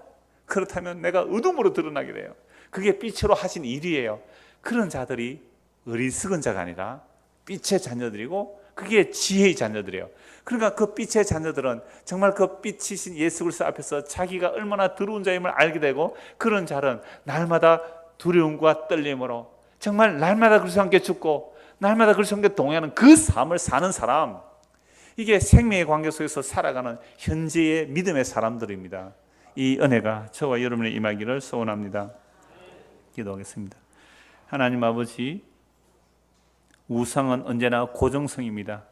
그렇다면 내가 어둠으로 드러나게 돼요. 그게 빛으로 하신 일이에요. 그런 자들이 어리석은 자가 아니라 빛의 자녀들이고 그게 지혜의 자녀들이에요. 그러니까 그 빛의 자녀들은 정말 그 빛이신 예수 그리스도 앞에서 자기가 얼마나 더러운 자임을 알게 되고 그런 자는 날마다 두려움과 떨림으로 정말 날마다 그리스도와 함께 죽고 날마다 그리스도와 함께 동행하는 그 삶을 사는 사람, 이게 생명의 관계 속에서 살아가는 현재의 믿음의 사람들입니다. 이 은혜가 저와 여러분의 임하기를 소원합니다. 기도하겠습니다. 하나님 아버지, 우상은 언제나 고정성입니다.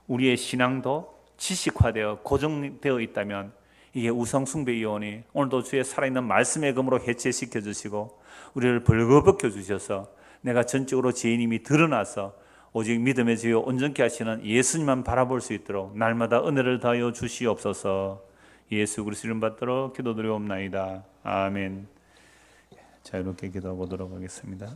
우리의 신앙도 지식화되어 고정되어 있다면 이게 우상 숭배의 요원이 오늘도 주의 살아있는 말씀의 검으로 해체시켜 주시고 우리를 벌거벗겨 주셔서 내가 전적으로 죄인임이 드러나서 오직 믿음의 주여 온전케 하시는 예수님만 바라볼 수 있도록 날마다 은혜를 다하여 주시옵소서. 예수 그리스도 이름 받들어 기도드리옵나이다. 아멘. 자, 이렇게 기도하도록 하겠습니다.